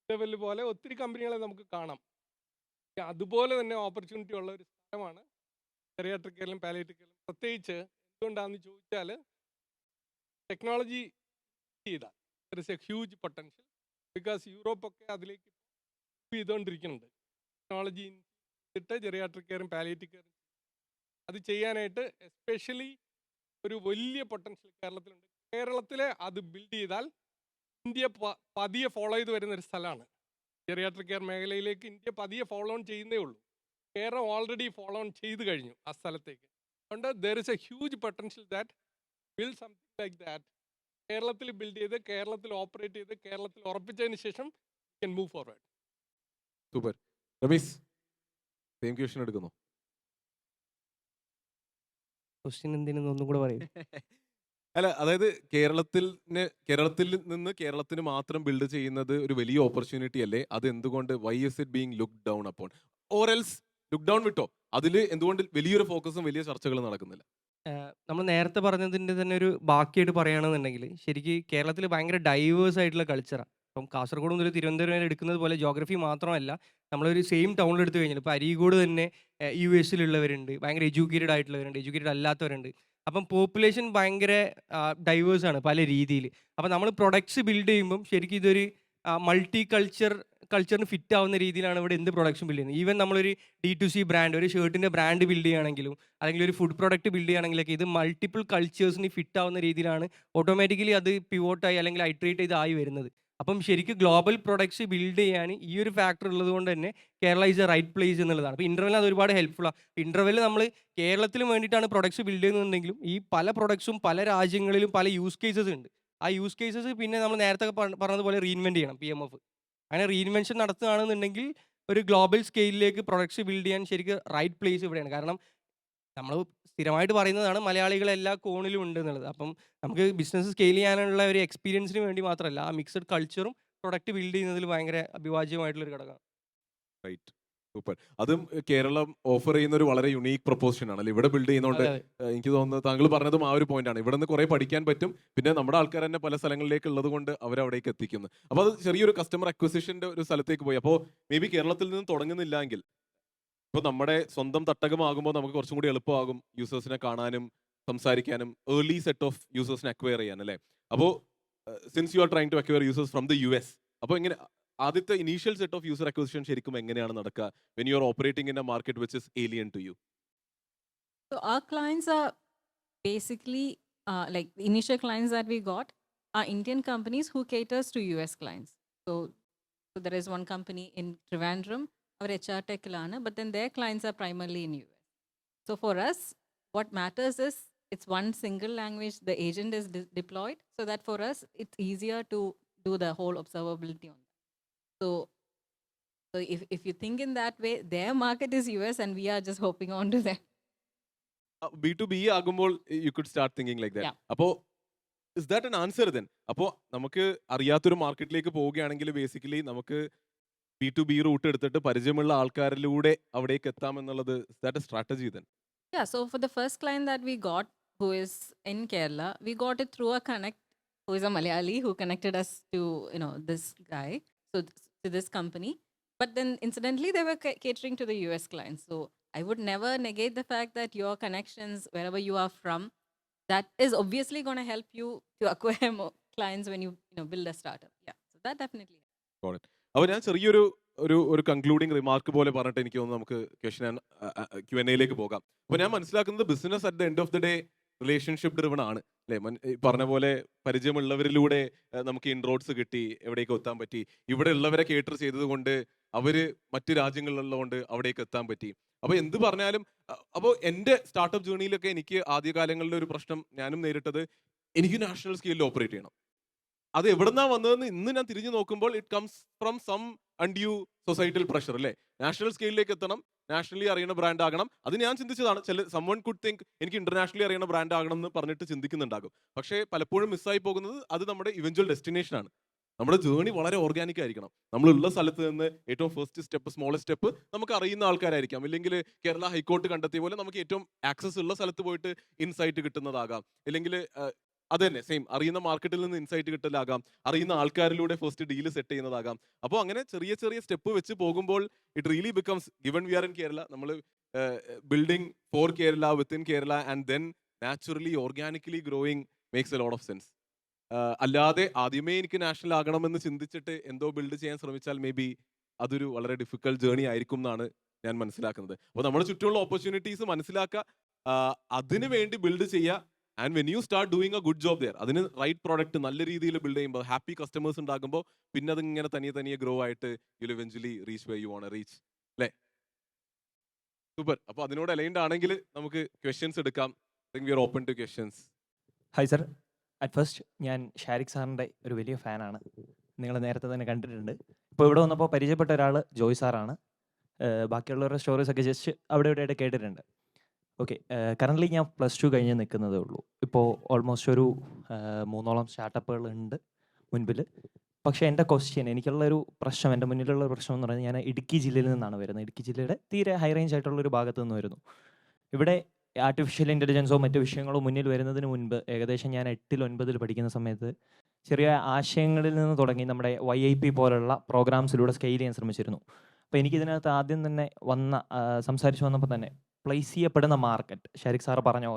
ലെവൽ പോലെ ഒത്തിരി കമ്പനികളെ നമുക്ക് കാണാം. അതുപോലെ തന്നെ ഓപ്പർച്യൂണിറ്റി ഉള്ള ഒരു സ്ഥലമാണ് ജെറിയാട്രിക് കെയറിലും പാലിയേറ്റീവ് കെയറിലും. പ്രത്യേകിച്ച് എന്തുകൊണ്ടാണെന്ന് ചോദിച്ചാൽ ടെക്നോളജി ചെയ്താൽ there is a huge potential. Because യൂറോപ്പൊക്കെ അതിലേക്ക് മൂവ് ചെയ്തുകൊണ്ടിരിക്കുന്നുണ്ട്. ടെക്നോളജി ഇട്ട് ജെറിയാട്രിക് കെയറും പാലിയേറ്റീവ് കെയറും അത് ചെയ്യാനായിട്ട് എസ്പെഷ്യലി ഒരു വലിയ പൊട്ടൻഷ്യൽ കേരളത്തിലുണ്ട്. കേരളത്തിലെ അത് ബിൽഡ് ചെയ്താൽ ഇന്ത്യ പതിയെ ഫോളോ ചെയ്ത് വരുന്ന ഒരു സ്ഥലമാണ്. ജെറിയാട്രിക് കെയർ മേഖലയിലേക്ക് ഇന്ത്യ പതിയെ ഫോളോ ഓൺ ചെയ്യുന്നേ ഉള്ളൂ. കേരളം ഓൾറെഡി ഫോളോ ഓൺ ചെയ്ത് കഴിഞ്ഞു ആ സ്ഥലത്തേക്ക്. അതുകൊണ്ട് there is a huge potential that build something like that. കേരളത്തിൽ ബിൽഡ് ചെയ്ത്, കേരളത്തിൽ ഓപ്പറേറ്റ് ചെയ്ത്, കേരളത്തിൽ ഉറപ്പിച്ചതിന് ശേഷം can move forward. Super. Ramesh, same question എടുക്കുന്നു. ക്വസ്റ്റ്യൻ എന്തിനെന്ന് ഒന്നും കൂടെ പറയും. അല്ല, അതായത് കേരളത്തിൽ നിന്ന് കേരളത്തിന് മാത്രം ബിൽഡ് ചെയ്യുന്നത് ഒരു വലിയ ഓപ്പർച്യൂണിറ്റി അല്ലേ? അത് എന്തുകൊണ്ട് why is it being look down upon, or else look down വിട്ടോ, അതിൽ എന്തുകൊണ്ട് വലിയൊരു ഫോക്കസും വലിയ ചർച്ചകളും നടക്കുന്നില്ല? നമ്മൾ നേരത്തെ പറഞ്ഞതിൻ്റെ തന്നെ ഒരു ബാക്കിയായിട്ട് പറയുകയാണെന്നുണ്ടെങ്കിൽ ശരിക്കും കേരളത്തിൽ ഭയങ്കര ഡൈവേഴ്സ് ആയിട്ടുള്ള കൾച്ചറാണ്. ഇപ്പം കാസർഗോഡ് മുതൽ തിരുവനന്തപുരം വരെ എടുക്കുന്നത് പോലെ ജോഗ്രഫി മാത്രമല്ല, നമ്മളൊരു സെയിം ടൗണിൽ എടുത്തു കഴിഞ്ഞാൽ ഇപ്പോൾ അരീക്കോട് തന്നെ US ഉള്ളവരുണ്ട്, ഭയങ്കര എഡ്യൂക്കേറ്റഡ് ആയിട്ടുള്ളവരുണ്ട്, എഡ്യൂക്കേറ്റഡ് അല്ലാത്തവരുണ്ട്. അപ്പം പോപ്പുലേഷൻ ഭയങ്കര ഡൈവേഴ്സ് ആണ് പല രീതിയിൽ. അപ്പം നമ്മൾ പ്രൊഡക്ട്സ് ബിൽഡ് ചെയ്യുമ്പം ശരിക്കും ഇതൊരു മൾട്ടി കൾച്ചറിന് ഫിറ്റ് ആവുന്ന രീതിയിലാണ് ഇവിടെ എന്ത് പ്രൊഡക്ഷൻ ബിൽഡ് ചെയ്യുന്നത്. ഈവൻ നമ്മളൊരു D2C ബ്രാൻഡ്, ഒരു ഷർട്ടിൻ്റെ ബ്രാൻഡ് ബിൽഡ് ചെയ്യുകയാണെങ്കിലും അല്ലെങ്കിൽ ഒരു ഫുഡ് പ്രോഡക്റ്റ് ബിൽഡ് ചെയ്യുകയാണെങ്കിലൊക്കെ ഇത് മൾട്ടിപ്പിൾ കൾച്ചേഴ്സിന് ഫിറ്റ് ആവുന്ന രീതിയിലാണ് ഓട്ടോമാറ്റിക്കലി അത് പിവോട്ടായി അല്ലെങ്കിൽ ഐട്രേറ്റ് ചെയ്ത് ആയി വരുന്നത്. അപ്പം ശരിക്കും ഗ്ലോബൽ പ്രൊഡക്ട്സ് ബിൽഡ് ചെയ്യാൻ ഈ ഒരു ഫാക്ടർ ഉള്ളത് കൊണ്ട് തന്നെ Kerala is a right place എന്നുള്ളതാണ്. അപ്പോൾ ഇൻ്റർവെൽ അത് ഒരുപാട് ഹെൽപ്ഫുള്ളാണ്. ഇൻ്റർവെൽ നമ്മൾ കേരളത്തിന് വേണ്ടിയിട്ടാണ് പ്രൊഡക്ട്സ് ബിൽഡ് ചെയ്യുന്നുണ്ടെങ്കിലും ഈ പല പ്രൊഡക്ട്സും പല രാജ്യങ്ങളിലും പല യൂസ് കേസസ് ഉണ്ട്. ആ യൂസ് കേസസ് പിന്നെ നമ്മൾ നേരത്തെ പറഞ്ഞതുപോലെ റീഇൻവെൻറ്റ് ചെയ്യണം. PMF അങ്ങനെ റീഇൻവെൻഷൻ നടത്തുകയാണെന്നുണ്ടെങ്കിൽ ഒരു ഗ്ലോബൽ സ്കെയിലിലേക്ക് പ്രൊഡക്ട്സ് ബിൽഡ് ചെയ്യാൻ ശരിക്കും റൈറ്റ് പ്ലേസ് ഇവിടെയാണ്. കാരണം നമ്മൾ സ്ഥിരമായിട്ട് പറയുന്നതാണ് മലയാളികൾ എല്ലാ കോണിലും ഉണ്ട് എന്നുള്ളത്. അപ്പം നമുക്ക് ബിസിനസ് സ്കെയിൽ ചെയ്യാനുള്ള ഒരു എക്സ്പീരിയൻസിന് വേണ്ടി മാത്രമല്ല, ആ മിക്സഡ് കൾച്ചറും പ്രൊഡക്റ്റ് ബിൽഡ് ചെയ്യുന്നതിൽ ഭയങ്കര അഭിവാജ്യമായിട്ടുള്ളൊരു ഘടകമാണ്. Right, super. അതും കേരളം ഓഫർ ചെയ്യുന്ന ഒരു വളരെ യുണീക്ക് പ്രൊപ്പോസിഷൻ ആണല്ലോ ഇവിടെ ബിൽഡ് ചെയ്യുന്നതുകൊണ്ട്. എനിക്ക് തോന്നുന്നത് താങ്കൾ പറഞ്ഞതും ആ ഒരു പോയിന്റ് ആണ്. ഇവിടെ നിന്ന് കുറെ പഠിക്കാൻ പറ്റും. പിന്നെ നമ്മുടെ ആൾക്കാർ തന്നെ പല സ്ഥലങ്ങളിലേക്ക് ഉള്ളത് കൊണ്ട് അവരവിടേക്ക് എത്തിക്കുന്നു. അപ്പോൾ അത് ചെറിയൊരു കസ്റ്റമർ അക്വിസിഷന്റെ ഒരു സ്ഥലത്തേക്ക് പോയി. അപ്പോൾ മേ ബി കേരളത്തിൽ നിന്ന് തുടങ്ങുന്നില്ല എങ്കിൽ ഇപ്പോൾ നമ്മുടെ സ്വന്തം തട്ടകമാകുമ്പോൾ നമുക്ക് കുറച്ചും കൂടി എളുപ്പമാകും യൂസേഴ്സിനെ കാണാനും സംസാരിക്കാനും, ഏർലി സെറ്റ് ഓഫ് യൂസേഴ്സിനെ അക്വയർ ചെയ്യാൻ അല്ലേ? അപ്പോൾ since you are trying to acquire users from the US, അപ്പോൾ എങ്ങനെ ആദ്യത്തെ initial set of user acquisition ശരിക്കും എങ്ങനെയാണ് നടക്കുക when you are operating in a market which is alien to you? So our clients are basically like the initial clients that we got are Indian companies who caters to US clients. So there is one company in Trivandrum, our HR tech lana, but then their clients are primarily in US. So for us, what matters is it's one single language the agent is deployed, so that for us it's easier to do the whole observability on that. So if you think in that way, their market is US and we are just hopping on to them. B2B ആകുമ്പോൾ you could start thinking like that. Yeah. അപ്പോൾ is that an answer then? അപ്പോൾ നമുക്ക് അറിയാത്തൊരു മാർക്കറ്റിലേക്ക് പോവുകയാണെങ്കിൽ basically നമുക്ക് B2B root എടുത്തിട്ട് പരിചയമുള്ള ആൾക്കാരിലൂടെ അവിടേക്ക് എത്താം എന്നുള്ളത്, is that a strategy then? Yeah, so for the first client that we got, who is in Kerala, we got it through a connect, who is a Malayali, who connected us to, this guy, so to this company. But then incidentally, they were catering to the US clients. So I would never negate the fact that your connections, wherever you are from, that is obviously going to help you to acquire more clients when you build a startup. Yeah, so that definitely helps. Got it. അപ്പോൾ ഞാൻ ചെറിയൊരു ഒരു concluding remark പോലെ പറഞ്ഞിട്ട് എനിക്ക് തോന്നുന്നു നമുക്ക് question Q&Aയിലേക്ക് പോകാം. അപ്പോൾ ഞാൻ മനസ്സിലാക്കുന്നത് business at the end of the day relationship driven ആണ് അല്ലേ? പറഞ്ഞ പോലെ പരിചയമുള്ളവരിലൂടെ നമുക്ക് ഇൻട്രോഡ്സ് കിട്ടി, എവിടേക്ക് എത്താൻ പറ്റി, ഇവിടെ ഉള്ളവരെ കേറ്റർ ചെയ്തത് കൊണ്ട് അവര് മറ്റു രാജ്യങ്ങളിലുള്ളതുകൊണ്ട് അവിടേക്ക് എത്താൻ പറ്റി. അപ്പോൾ എന്ത് പറഞ്ഞാലും അപ്പോൾ എൻ്റെ സ്റ്റാർട്ടപ്പ് ജേണിയിലൊക്കെ എനിക്ക് ആദ്യകാലങ്ങളിലെ ഒരു പ്രശ്നം ഞാനും നേരിട്ടത്, എനിക്ക് നാഷണൽ സ്കെയിലിൽ ഓപ്പറേറ്റ് ചെയ്യണം. അത് എവിടെന്നാ വന്നതെന്ന് ഇന്ന് ഞാൻ തിരിഞ്ഞു നോക്കുമ്പോൾ it comes from some undue societal pressure അല്ലേ. നാഷണൽ സ്കെയിലിലേക്ക് എത്തണം, നാഷണലി അറിയുന്ന ബ്രാൻഡ് ആകണം. അത് ഞാൻ ചിന്തിച്ചതാണ്. സമ്മൺ കുഡ് തിങ്ക് എനിക്ക് ഇന്റർനാഷണലി അറിയുന്ന ബ്രാൻഡ് ആകണം എന്ന് പറഞ്ഞിട്ട് ചിന്തിക്കുന്നുണ്ടാകും. പക്ഷേ പലപ്പോഴും മിസ്സായി പോകുന്നത് അത് നമ്മുടെ ഇവഞ്ച്വൽ ഡെസ്റ്റിനേഷൻ ആണ്. നമ്മുടെ ജേണി വളരെ ഓർഗാനിക് ആയിരിക്കണം. നമ്മളുള്ള സ്ഥലത്ത് നിന്ന് ഏറ്റവും ഫസ്റ്റ് സ്റ്റെപ്പ്, സ്മോളസ്റ്റ് സ്റ്റെപ്പ് നമുക്ക് അറിയുന്ന ആൾക്കാരായിരിക്കാം. ഇല്ലെങ്കിൽ കേരള ഹൈക്കോർട്ട് കണ്ടെത്തിയ പോലെ നമുക്ക് ഏറ്റവും ആക്സസ് ഉള്ള സ്ഥലത്ത് പോയിട്ട് ഇൻസൈറ്റ് കിട്ടുന്നതാകാം. ഇല്ലെങ്കിൽ അത് തന്നെ സെയിം അറിയുന്ന മാർക്കറ്റിൽ നിന്ന് ഇൻസൈറ്റ് കിട്ടലാകാം, അറിയുന്ന ആൾക്കാരിലൂടെ ഫസ്റ്റ് ഡീല് സെറ്റ് ചെയ്യുന്നതാകാം. അപ്പോൾ അങ്ങനെ ചെറിയ ചെറിയ സ്റ്റെപ്പ് വെച്ച് പോകുമ്പോൾ it really becomes given we are in Kerala, നമ്മൾ building for Kerala within Kerala and then naturally organically growing makes a lot of sense. അല്ലാതെ ആദ്യമേ എനിക്ക് നാഷണൽ ആകണമെന്ന് ചിന്തിച്ചിട്ട് എന്തോ ബിൽഡ് ചെയ്യാൻ ശ്രമിച്ചാൽ മേ ബി അതൊരു വളരെ ഡിഫിക്കൽട്ട് ജേണി ആയിരിക്കും എന്നാണ് ഞാൻ മനസ്സിലാക്കുന്നത്. അപ്പോൾ നമ്മുടെ ചുറ്റുമുള്ള ഓപ്പർച്യൂണിറ്റീസ് മനസ്സിലാക്കുക, അതിന് വേണ്ടി ബിൽഡ് ചെയ്യുക. And when you start doing a good job there, അതിന് റൈറ്റ് പ്രോഡക്റ്റ് നല്ല രീതിയിൽ ബിൽഡ് ചെയ്യുമ്പോൾ ഹാപ്പി കസ്റ്റമേഴ്സ് ഉണ്ടാകുമ്പോൾ പിന്നെ അതിങ്ങനെ തനിയെ ഗ്രോ ആയിട്ട് you will eventually reach way you want reach അല്ലേ. സൂപ്പർ. അപ്പോൾ അതിനോട് അലൈൻഡ് ആണെങ്കിൽ നമുക്ക് ക്വസ്റ്റ്യൻസ് എടുക്കാം. We are open to questions. Hi sir, at first ഞാൻ ഷാരിഖ് സാറിൻ്റെ ഒരു വലിയ ഫാനാണ്. നിങ്ങൾ നേരത്തെ തന്നെ കണ്ടിട്ടുണ്ട്. ഇപ്പോൾ ഇവിടെ വന്നപ്പോൾ പരിചയപ്പെട്ട ഒരാൾ ജോയ് സാറാണ്. ബാക്കിയുള്ളവരുടെ സ്റ്റോറീസൊക്കെ ജസ്റ്റ് അവിടെ ഇവിടെയായിട്ട് കേട്ടിട്ടുണ്ട്. ഓക്കെ, കറൻ്റ്ലി ഞാൻ +2 കഴിഞ്ഞ് നിൽക്കുന്നതേ ഉള്ളൂ. ഇപ്പോൾ ഓൾമോസ്റ്റ് ഒരു 3ഓളം സ്റ്റാർട്ടപ്പുകളുണ്ട് മുൻപിൽ. പക്ഷേ എൻ്റെ ക്വസ്റ്റ്യൻ, എനിക്കുള്ളൊരു പ്രശ്നം, എൻ്റെ മുന്നിലുള്ള പ്രശ്നം എന്ന് പറയുന്നത്, ഞാൻ ഇടുക്കി ജില്ലയിൽ നിന്നാണ് വരുന്നത്. ഇടുക്കി ജില്ലയുടെ തീരെ ഹൈ റേഞ്ച് ആയിട്ടുള്ളൊരു ഭാഗത്തു നിന്ന് വരുന്നു. ഇവിടെ ആർട്ടിഫിഷ്യൽ ഇൻ്റലിജൻസോ മറ്റു വിഷയങ്ങളോ മുന്നിൽ വരുന്നതിന് മുൻപ് ഏകദേശം ഞാൻ 8ൽ 9ൽ പഠിക്കുന്ന സമയത്ത് ചെറിയ ആശയങ്ങളിൽ നിന്ന് തുടങ്ങി നമ്മുടെ YIP പോലുള്ള പ്രോഗ്രാംസിലൂടെ സ്കെയിൽ ചെയ്യാൻ ശ്രമിച്ചിരുന്നു. അപ്പോൾ എനിക്കിതിനകത്ത് ആദ്യം തന്നെ സംസാരിച്ച് വന്നപ്പോൾ തന്നെ പ്ലേസ് ചെയ്യപ്പെടുന്ന മാർക്കറ്റ്, ഷാരിഖ് സാറ് പറഞ്ഞ